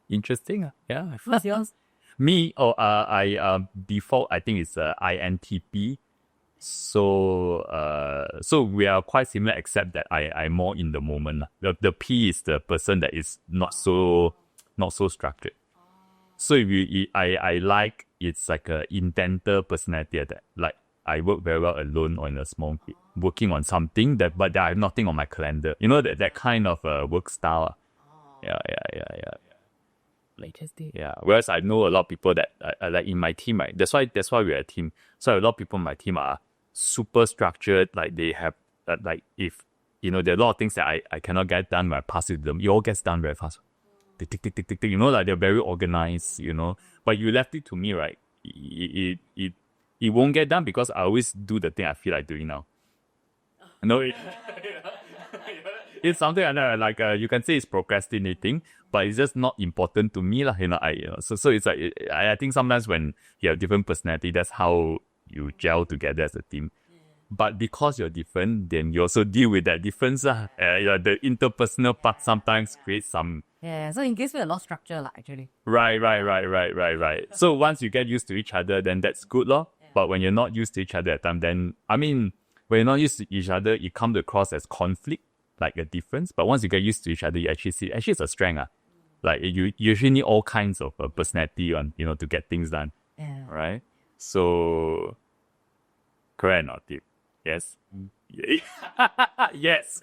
interesting. Yeah. What's yours? Me, I default, I think it's INTP. So we are quite similar, except that I'm more in the moment. The P is the person that is not so structured. So if I like, it's like a intenter personality that, like, I work very well alone or in a small group, working on something but I have nothing on my calendar. You know, that kind of work style. Yeah. Latest day. Yeah. Whereas I know a lot of people that like in my team, right? That's why we're a team. So a lot of people in my team are super structured. Like they have like, if you know, there are a lot of things that I cannot get done when I pass it to them. It all gets done very fast. Tick. You know, like they're very organized, you know. But you left it to me, right? It won't get done because I always do the thing I feel like doing now. No, it's something like you can say it's procrastinating, but it's just not important to me, you know. So it's like I think sometimes when you have different personality, that's how you gel together as a team. But because you're different, then you also deal with that difference. The interpersonal part sometimes creates some. Yeah, so it gives me a lot of structure, actually. Right. So once you get used to each other, then that's good, lor. Yeah. But when you're not used to each other at the time, then, I mean, when you're not used to each other, it comes across as conflict, like a difference. But once you get used to each other, you actually see, actually it's a strength. Like, you usually need all kinds of personality on, you know, to get things done. Yeah. Right? So, correct or not, Tip? Yes? Yes.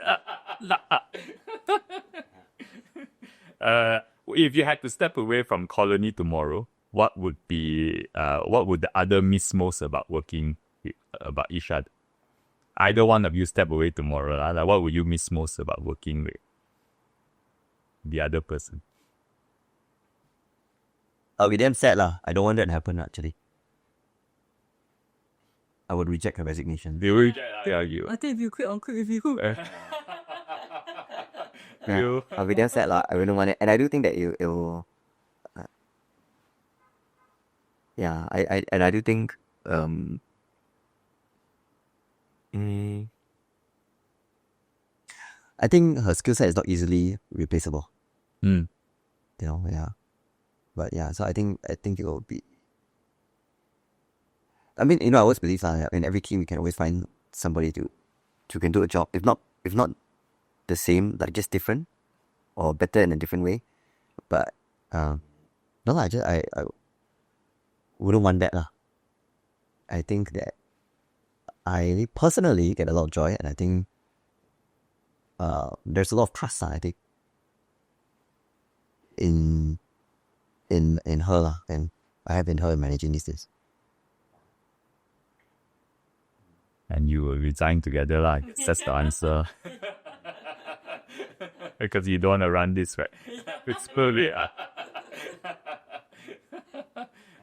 If you had to step away from Colony tomorrow, what would the other miss most about working about each other? Either one of you step away tomorrow, like what would you miss most about working with the other person? I'll be damn sad lah. I don't want that to happen actually. I would reject her resignation. They will reject you. I think if you quit, I'll quit with you. Yeah, I'll be damn sad lah. I wouldn't want it, and I do think that it'll. Yeah, I do think I think her skill set is not easily replaceable. Mm. You know, yeah. But yeah, so I think it will be. I mean, you know, I always believe that in every team you can always find somebody to can do a job. If not the same, like just different, or better in a different way. But no, I wouldn't want that lah. I think that I personally get a lot of joy, and I think there's a lot of trust. I think in her lah, and I have in her managing these things. And you will resign together lah. That's the answer. Because you don't want to run this, right? It's fully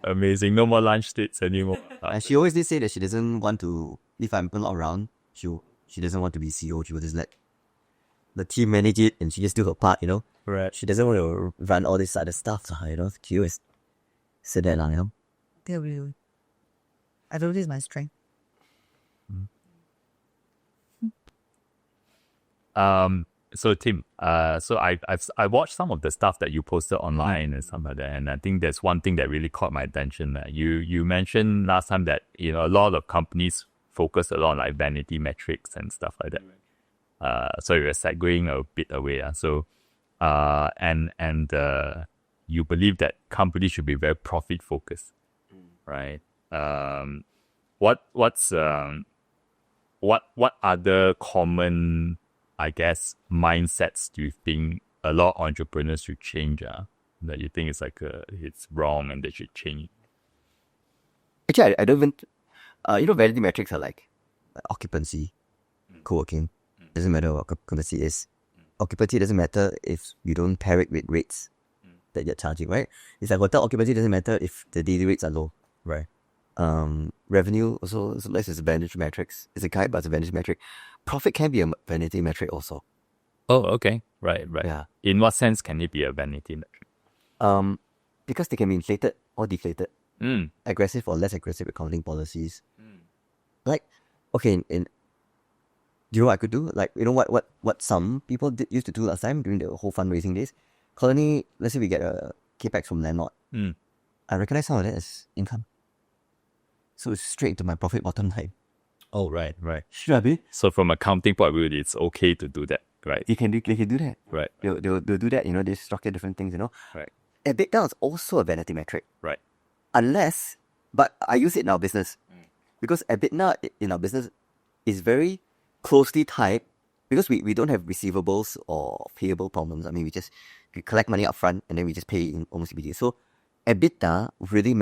amazing. No more lunch dates anymore. And she always did say that she doesn't want to, if I'm not around, she doesn't want to be CEO. She will just let the team manage it, and she just do her part, you know. Right. She doesn't want to run all this other stuff, you know. She always said that, you know. Yeah, really. I don't think it's my strength. So Tim, so I watched some of the stuff that you posted online and stuff like that, and I think there's one thing that really caught my attention. You mentioned last time that, you know, a lot of companies focus a lot on like vanity metrics and stuff like that. So you're segueing a bit away. So you believe that companies should be very profit focused, right? What other common, I guess, mindsets do you think a lot of entrepreneurs should change? That you think it's like it's wrong and they should change? Actually, I don't even. You know, vanity metrics are like occupancy, co-working. Doesn't matter what occupancy is. occupancy doesn't matter if you don't pair it with rates that you're charging, right? It's like hotel occupancy doesn't matter if the daily rates are low, right? Revenue also, so less is a vanity metrics. It's a guide, but it's a vanity metric. Profit can be a vanity metric also. Oh, okay. Right. Yeah. In what sense can it be a vanity metric? Because they can be inflated or deflated. Mm. Aggressive or less aggressive accounting policies. Like, okay, do you know what I could do? Like, you know what some people used to do last time during the whole fundraising days? Colony, let's say we get a capex from landlord. I recognize some of that as income. So it's straight into my profit bottom line. Oh, right. Should I be? So from accounting point of view, it's okay to do that, right? They can do that. Right. They'll do that, they structure different things, Right. EBITDA is also a vanity metric. Right. Unless, but I use it in our business. Because EBITDA in our business is very closely tied, because we don't have receivables or payable problems. I mean, we collect money up front and then we just pay in almost immediately. So EBITDA really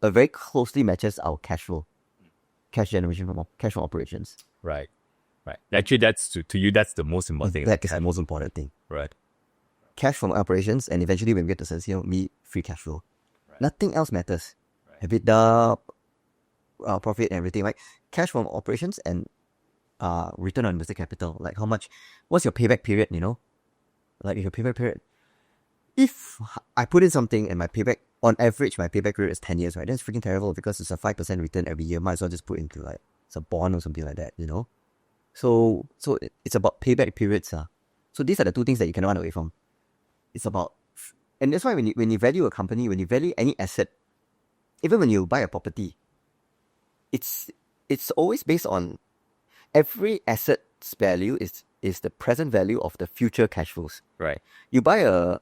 very closely matches our cash flow, cash generation from operations. Right. Actually, that's to you, that's the most important thing. That is the most important thing. Right. Cash from operations, and eventually when we get to sense, free cash flow. Right. Nothing else matters. Right. EBITDA, profit, and everything, right? Cash from operations and return on invested capital. Like what's your payback period, Like your payback period. If I put in something and on average, my payback period is 10 years, right? That's freaking terrible because it's a 5% return every year. Might as well just put into like it's a bond or something like that, So it's about payback periods. So these are the two things that you cannot run away from. It's about, and that's why when you value a company, when you value any asset, even when you buy a property, it's always based on every asset's value is the present value of the future cash flows. Right. You buy a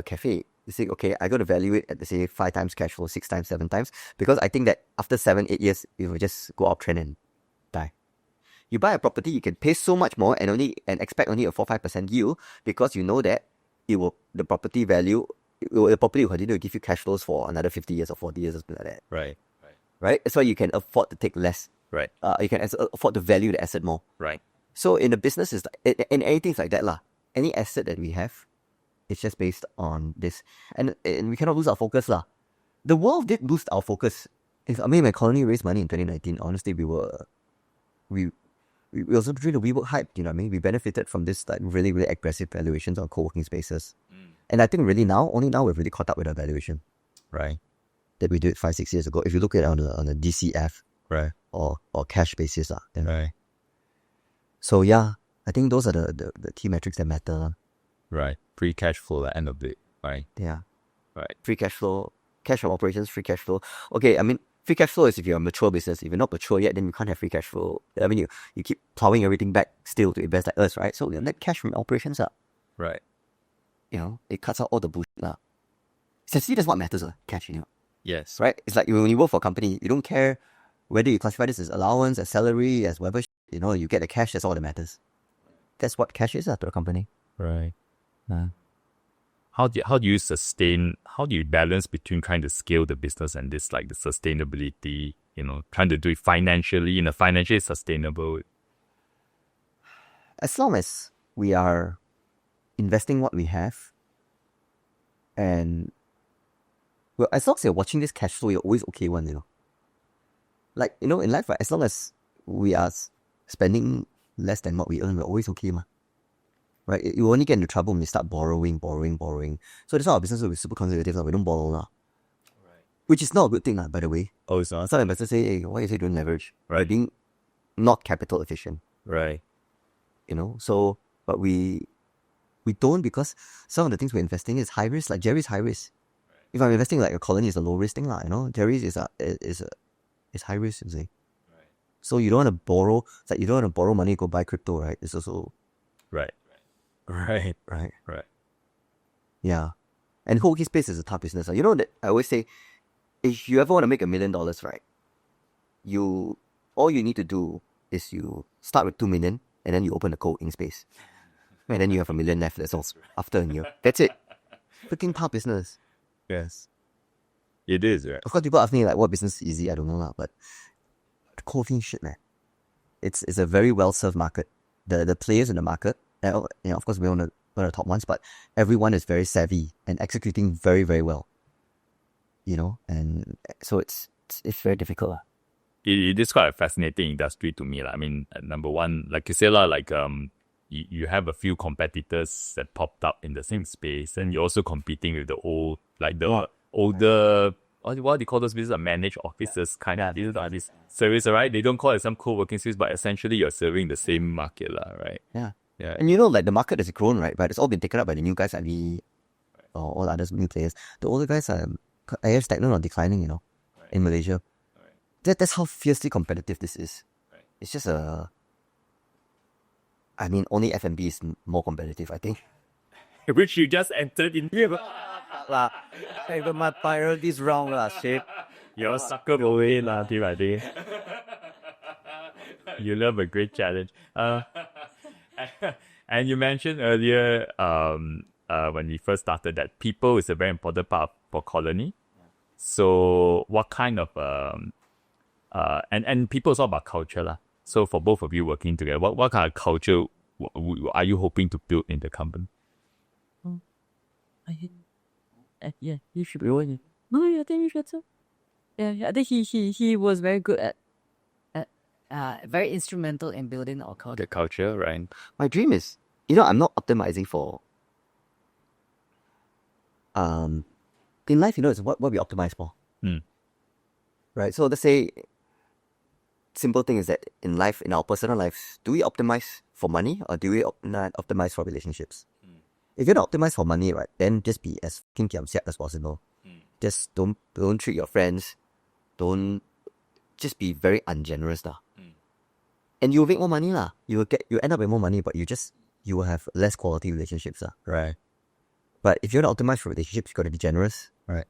cafe, you say, okay, I got to value it at, say, 5 times cash flow, 6 times, 7 times, because I think that after 7, 8 years, it will just go uptrend and die. You buy a property, you can pay so much more and expect only a 4-5% yield, because you know that the property will continue to give you cash flows for another 50 years or 40 years or something like that. Right? That's why you can afford to take less. Right. You can afford to value the asset more. Right. So in the business, in anything it's like that lah. Any asset that we have, it's just based on this, and we cannot lose our focus lah. The world did lose our focus. When Colony raised money in 2019, honestly, we also during the WeWork hype, we benefited from this like really, really aggressive valuations on co-working spaces. And I think really only now we've really caught up with our valuation, right? That we did 5-6 years ago. If you look at it on a DCF, right, or cash basis, then right. So yeah, I think those are the key metrics that matter. Right. Free cash flow at the end of the day, right? Yeah. Right. Free cash flow, cash from operations, free cash flow. Okay, free cash flow is if you're a mature business. If you're not mature yet, then you can't have free cash flow. You keep plowing everything back still to invest like us, right? So net cash from operations up. Right. It cuts out all the bullshit lah. Essentially, that's what matters, cash, Yes. Right? It's like when you work for a company, you don't care whether you classify this as allowance, as salary, as whatever, you get the cash, that's all that matters. That's what cash is to a company. Right. How do you balance between trying to scale the business and this, like the sustainability, trying to do it financially in a financially sustainable? As long as we are investing what we have, and as long as you're watching this cash flow, you're always okay one, Like, in life, right, as long as we are spending less than what we earn, we're always okay, right? You only get into trouble when you start borrowing. So that's why our business will be super conservative. We don't borrow. Right. Which is not a good thing, by the way. Oh, it's not? Some investors say, hey, why you say don't leverage? Right. Being not capital efficient. Right. So, but we don't, because some of the things we're investing is high risk, like Jerry's high risk. Right. If I'm investing like a Colony, is a low risk thing, Jerry's is high risk, you see. Right. So you don't want to borrow, it's like you don't want to borrow money to go buy crypto, right? It's also... Right. Yeah. And co-working space is a tough business. That I always say, if you ever want to make $1 million, right, all you need to do is you start with 2 million and then you open a co-working space. And then you have $1 million left, that's all, after a year. That's it. Freaking tough business. Yes. It is, right? Of course, people ask me like, what business is easy? I don't know, but co-working shit, man. It's a very well-served market. the players in the market. Of course, we're one of the top ones, but everyone is very savvy and executing very, very well. And so it's very difficult. It is quite a fascinating industry to me. I mean, number one, like you say, you have a few competitors that popped up in the same space, and you're also competing with the older, what do you call those businesses? Managed offices kind of this service, right? They don't call it some co-working space, but essentially you're serving the same market, right? Yeah. Yeah. And the market has grown, right? But it's all been taken up by the new guys, like me, or all other new players. The older guys are either stagnant or declining, in Malaysia. That's how fiercely competitive this is. It's just only F&B is more competitive, I think. Which you just entered in here. But my priorities wrong, shit. You're a sucker away, right? You love a great challenge. And you mentioned earlier, when we first started, that people is a very important part for Colony. So what kind of and people is all about culture, So for both of you working together, what kind of culture are you hoping to build in the company? Yeah, you should be working. No, I think you should too. Yeah, I think he was very good at very instrumental in building our culture. The culture, right? My dream is, I'm not optimizing for in life, it's what we optimize for. Right? So let's say simple thing is that in life, in our personal lives, do we optimize for money or do we optimize for relationships? If you're not optimized for money, right, then just be as fucking kiam siap as possible. Just don't treat your friends. Don't just be very ungenerous, And you'll make more money, You end up with more money, but you will have less quality relationships, right? But if you're not optimized for relationships, you got to be generous, right?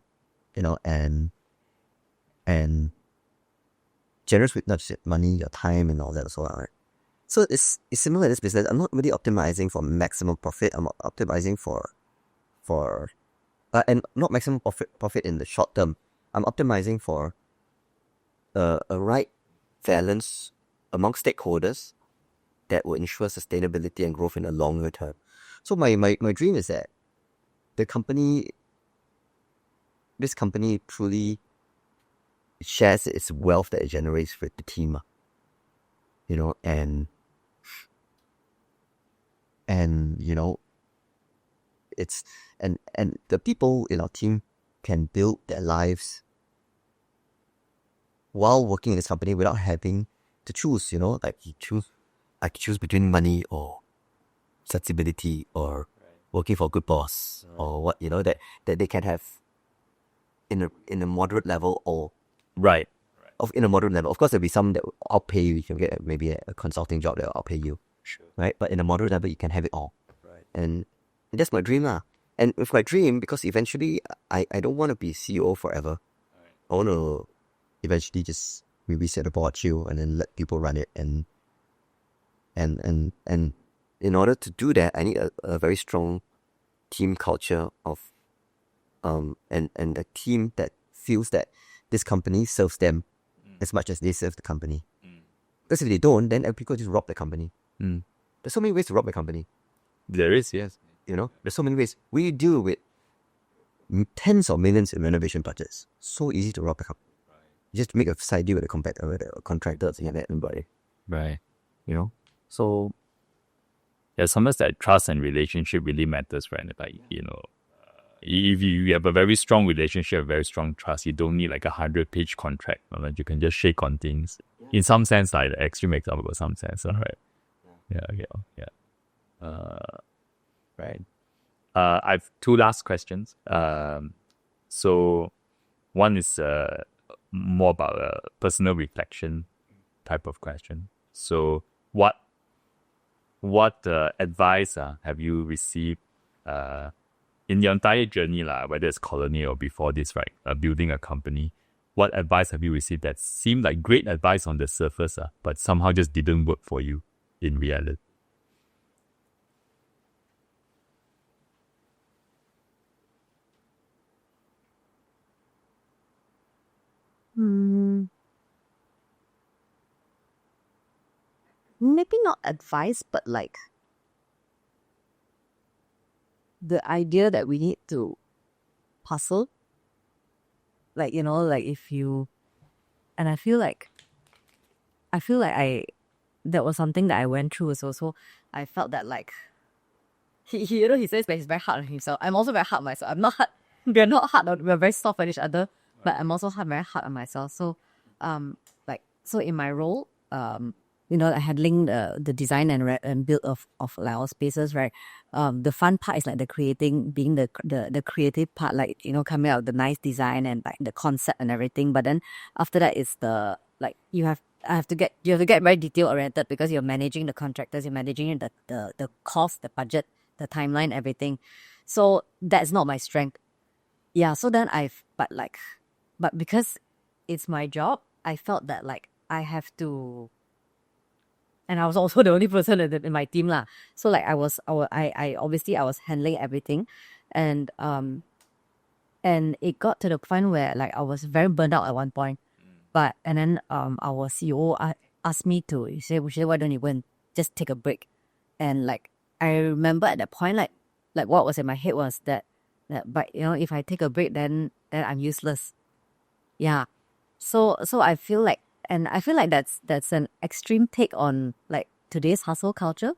And generous with not just money, your time, and all that as well, right? So it's similar to this business. I'm not really optimizing for maximum profit. I'm optimizing for and not maximum profit in the short term. I'm optimizing for a right balance among stakeholders that will ensure sustainability and growth in the longer term. So my dream is that this company truly shares its wealth that it generates with the team, and it's and the people in our team can build their lives while working in this company without having to choose, I could choose between money or accessibility or working for a good boss or what, that they can have in a moderate level or Right. In a moderate level. Of course, there'll be some that I'll pay you. You can get maybe a consulting job that I'll pay you. Sure. Right? But in a moderate level, you can have it all. Right. And that's my dream. And with my dream, because eventually, I don't want to be CEO forever. Right. I want to eventually just maybe set a board, chill, and then let people run it. And in order to do that, I need a very strong team culture of and a team that feels that this company serves them as much as they serve the company. Because if they don't, then people just rob the company. There's so many ways to rob the company. There is, yes. There's so many ways. We deal with tens of millions in renovation budgets. So easy to rob the company. Right. You just make a side deal with a contractor, something like that, everybody. Right. So yeah, sometimes that trust and relationship really matters, right? If you have a very strong relationship, a very strong trust, you don't need like 100-page contract. You can just shake on things. In some sense, like the extreme example, some sense, right? Yeah. Right. I've two last questions. So one is more about a personal reflection type of question. So what advice have you received in your entire journey, whether it's Colony or before this, right, building a company? What advice have you received that seemed like great advice on the surface, but somehow just didn't work for you in reality? maybe not advice, but like the idea that we need to hustle. Like, like if you, and I feel like that was something that I went through as well. So I felt that like, he says that he's very hard on himself. I'm also very hard on myself. I'm not hard. We're not hard on, we're very soft on each other, but I'm also very hard on myself. So, so in my role, handling the design and build of our spaces, right? The fun part is like being the creative part, like, coming out with the nice design and like the concept and everything. But then after that is you have to get very detail oriented, because you're managing the contractors, you're managing the cost, the budget, the timeline, everything. So that's not my strength. Yeah. So then but because it's my job, I felt that like I have to. And I was also the only person in my team lah. So like I obviously I was handling everything, and it got to the point where like I was very burnt out at one point. And then our CEO asked me to, he said, why don't you go and just take a break? And like I remember at that point, like what was in my head was that but if I take a break, then I'm useless. Yeah. So I feel like. And I feel like that's an extreme take on like today's hustle culture.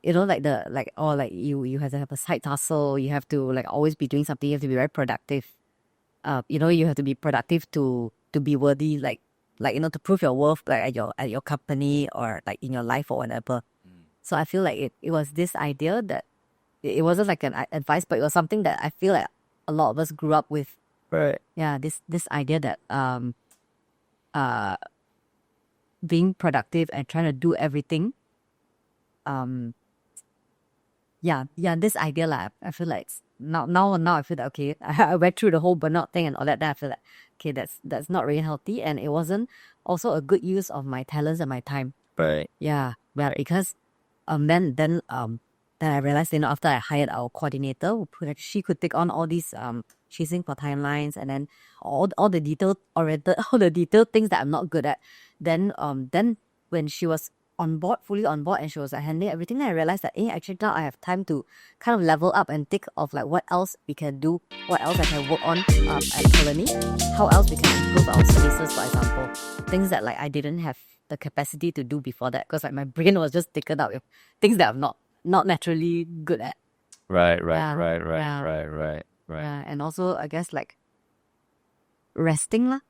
You have to have a side hustle. You have to like always be doing something. You have to be very productive. You have to be productive to be worthy. To prove your worth, like at your company or like in your life or whatever. So I feel like it was this idea that it wasn't like an advice, but it was something that I feel like a lot of us grew up with. Right. Yeah. This idea that being productive and trying to do everything. This idea like I feel like it's now I feel that okay, I went through the whole burnout thing and all that. Then I feel like okay, that's not really healthy, and it wasn't also a good use of my talents and my time. Right. Yeah, well, because then I realized after I hired our coordinator, she could take on all these chasing for timelines, and then all the detailed things that I'm not good at. Then when she was fully on board, and she was like handling everything, then I realized that actually now I have time to kind of level up and think of like what else we can do, what else I can work on at Colony, how else we can improve our spaces, for example, things that like I didn't have the capacity to do before that, because like my brain was just taken out with things that I'm not naturally good at. Right. Yeah, and also I guess like resting lah,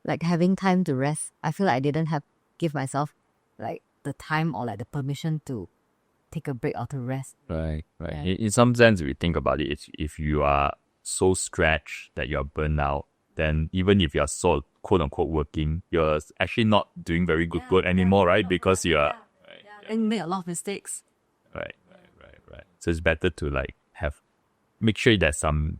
like having time to rest. I feel like I didn't give myself like the time or like the permission to take a break or to rest. Right. Yeah. In some sense, if you think about it, if you are so stretched that you're burnt out, then even if you're so quote unquote working, you're actually not doing very good work anymore, right? Because you are and you make a lot of mistakes. Right. So it's better to make sure there's some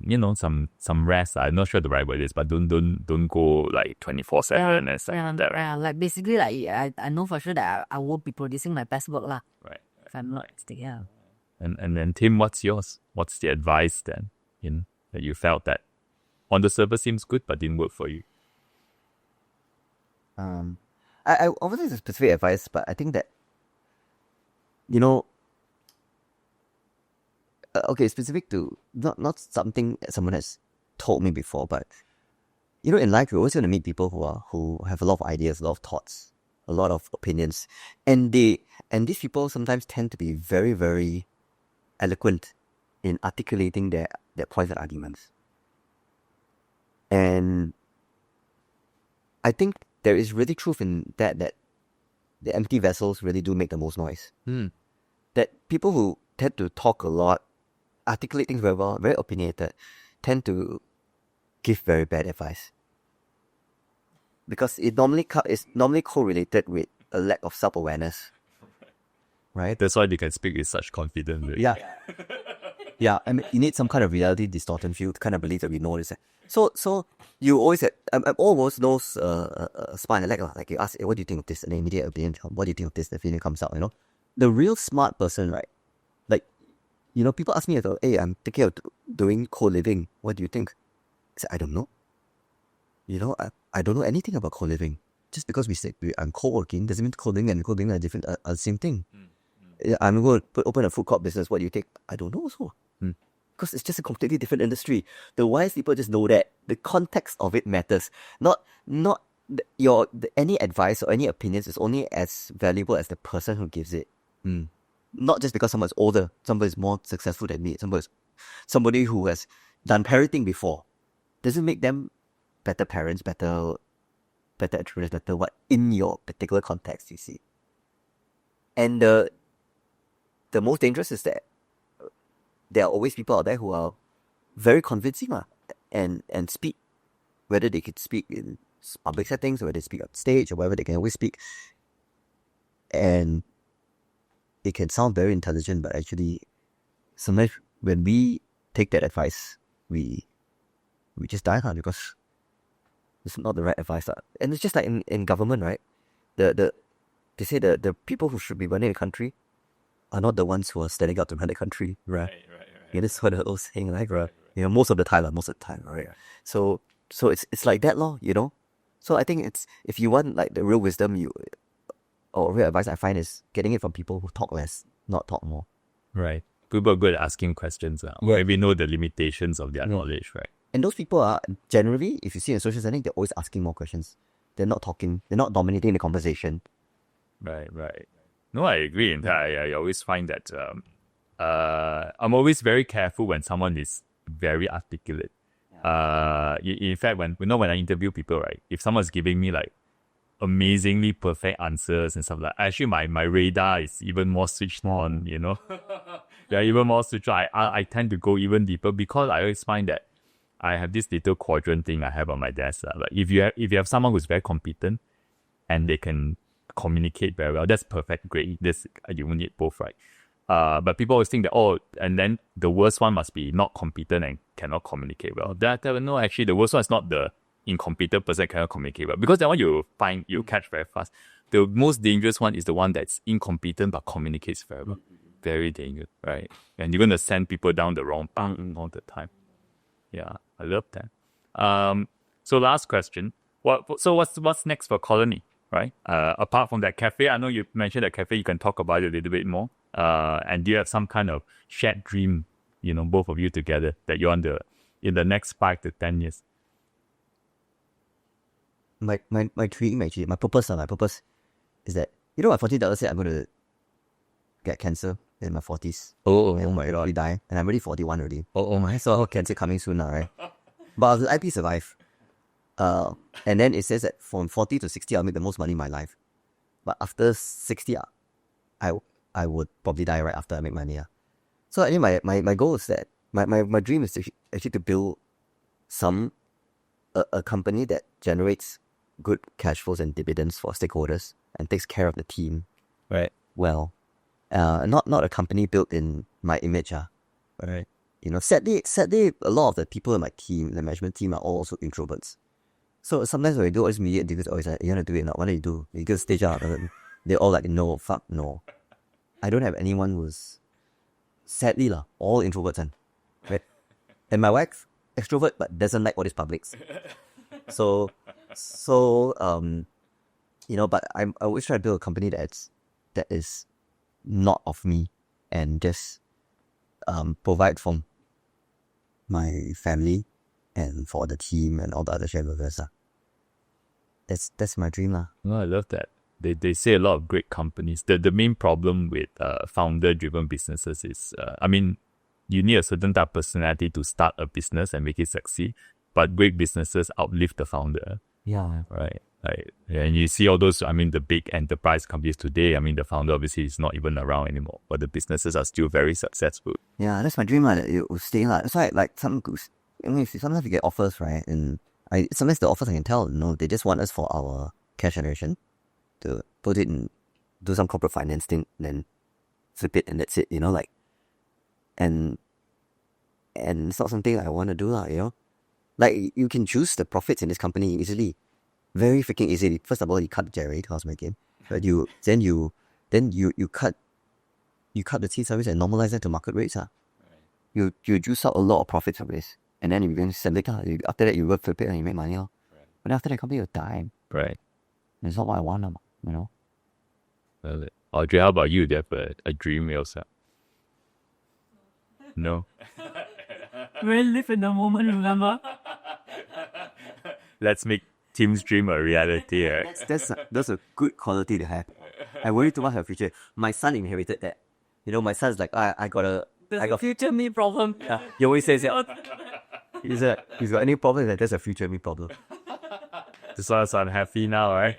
rest. I'm not sure the right word is, but don't go like 24/7 and stuff like that. Yeah, like basically like I know for sure that I won't be producing my best work lah. Right. If I'm not yeah. And then Tim, what's yours? What's the advice then? That you felt that on the surface seems good but didn't work for you? I wasn't a specific advice, but I think that okay, specific to not something that someone has told me before, but in life you always want to meet people who have a lot of ideas, a lot of thoughts, a lot of opinions, and these people sometimes tend to be very, very eloquent in articulating their points and arguments. And I think there is really truth in that the empty vessels really do make the most noise. That people who tend to talk a lot, articulate things very well, very opinionated, tend to give very bad advice. Because it's normally correlated with a lack of self-awareness. Right? That's why they can speak with such confidence. Right? Yeah. Yeah, I mean, you need some kind of reality distortion view to kind of believe that we know this. So you always almost knows a spine and leg. Like you ask, what do you think of this? And the immediate opinion, what do you think of this? The feeling comes out, The real smart person, right? Like, people ask me, hey, I'm thinking of doing co-living. What do you think? I said, I don't know. I don't know anything about co-living. just because we say I'm co-working doesn't mean clothing and clothing are different, are the same thing. I'm going to open a food court business. What do you take? I don't know also. Because it's just a completely different industry. The wise people just know that the context of it matters. Not any advice or any opinions is only as valuable as the person who gives it. Not just because someone's older, somebody is more successful than me, somebody who has done parenting before, doesn't make them better parents, better entrepreneurs, better what in your particular context, you see. And the most dangerous is that there are always people out there who are very convincing and speak, whether they could speak in public settings or whether they speak on stage or whatever, they can always speak. And it can sound very intelligent, but actually sometimes when we take that advice, we just die because it's not the right advice. And it's just like in government, right? They say the people who should be running the country are not the ones who are standing up to run the country, right? Yeah, that's what the old saying, like, right? Most of the time, right? So it's like that, So I think it's, if you want like the real wisdom, or real advice, I find is getting it from people who talk less, not talk more. Right. People are good at asking questions now. Maybe know the limitations of their knowledge, right? And those people are generally, if you see in social setting, they're always asking more questions. They're not talking. They're not dominating the conversation. Right. No, I agree. And I always find that I'm always very careful when someone is very articulate. In fact, when I interview people, right, if someone's giving me like amazingly perfect answers and stuff like that, actually my radar is even more switched on, Yeah, even more switched on. I tend to go even deeper because I always find that I have this little quadrant thing I have on my desk. Like if you have someone who's very competent and they can communicate very well, that's perfect, great. You need both, right? But people always think that, and then the worst one must be not competent and cannot communicate well. Then I tell them, no, actually the worst one is not the incompetent person cannot communicate well, because that one you catch very fast. The most dangerous one is the one that's incompetent but communicates very well. Very dangerous, right? And you're going to send people down the wrong path all the time. Yeah, I love that. So last question. What's next for Colony, right? Apart from that cafe, I know you mentioned that cafe, you can talk about it a little bit more. And do you have some kind of shared dream, both of you together, that you're in the next 5 to 10 years? My dream, actually, my purpose is that, my $40 said I'm going to get cancer in my 40s. Oh my God. Die. And I'm already 41 already. Oh my. So cancer coming soon now, right? But the IP survive. And then it says that from 40 to 60, I'll make the most money in my life. But after 60, I would probably die right after I make money. So I think my goal is that, my dream is actually to build a company that generates good cash flows and dividends for stakeholders and takes care of the team, right? Well, not a company built in my image, right? Sadly, a lot of the people in my team, the management team, are all also introverts. So sometimes when we do all these media interviews, always like, you want to do it now? What do you do? You go stage out, they're all like, no, fuck no. I don't have anyone who's, sadly all introverts, right? And my wife, extrovert, but doesn't like all these publics. So but I always try to build a company that is not of me, and just provide for my family and for the team and all the other shareholders. That's my dream. No, I love that. They say a lot of great companies. The main problem with founder-driven businesses is, you need a certain type of personality to start a business and make it succeed. But great businesses outlive the founder. Yeah. Right. And you see all those, the big enterprise companies today, the founder obviously is not even around anymore, but the businesses are still very successful. Yeah, that's my dream, that it will stay. That's why, sometimes we get offers, right? And sometimes the offers I can tell, they just want us for our cash generation, to put it in, do some corporate finance thing, then flip it, and that's it, and it's not something I want to do, Like, you can choose the profits in this company easily. Very freaking easily. First of all, you cut the generate cost my game. But you cut the tea service and normalize that to market rates. Right. You juice out a lot of profits from this. And then you can sell it. After that, you work flip it and you make money. Right. But after that, company will die. Right. It's not what I want, you know. Well, Audrey, how about you? Do you have a dream yourself? No? We live in the moment, remember? Let's make Tim's dream a reality, right? That's a good quality to have. I worry too much about the future. My son inherited that. You know, my son's like, I got future me problem. Yeah, he always says that. He's got any problem, that there's a future me problem. This one's unhappy now, right?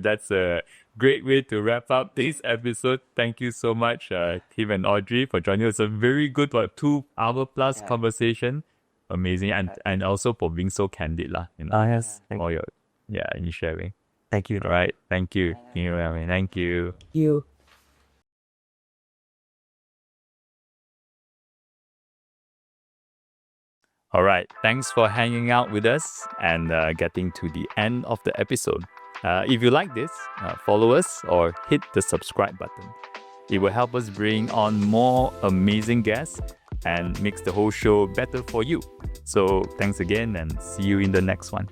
That's a great way to wrap up this episode. Thank you so much, Tim and Audrey, for joining us. A very good 2-hour plus conversation. Amazing, and also for being so candid, you know, Yes. for your in sharing. Thank you. All right, thank you. Thank you. You. All right, thanks for hanging out with us and getting to the end of the episode. If you like this, follow us or hit the subscribe button. It will help us bring on more amazing guests and makes the whole show better for you. So thanks again and see you in the next one.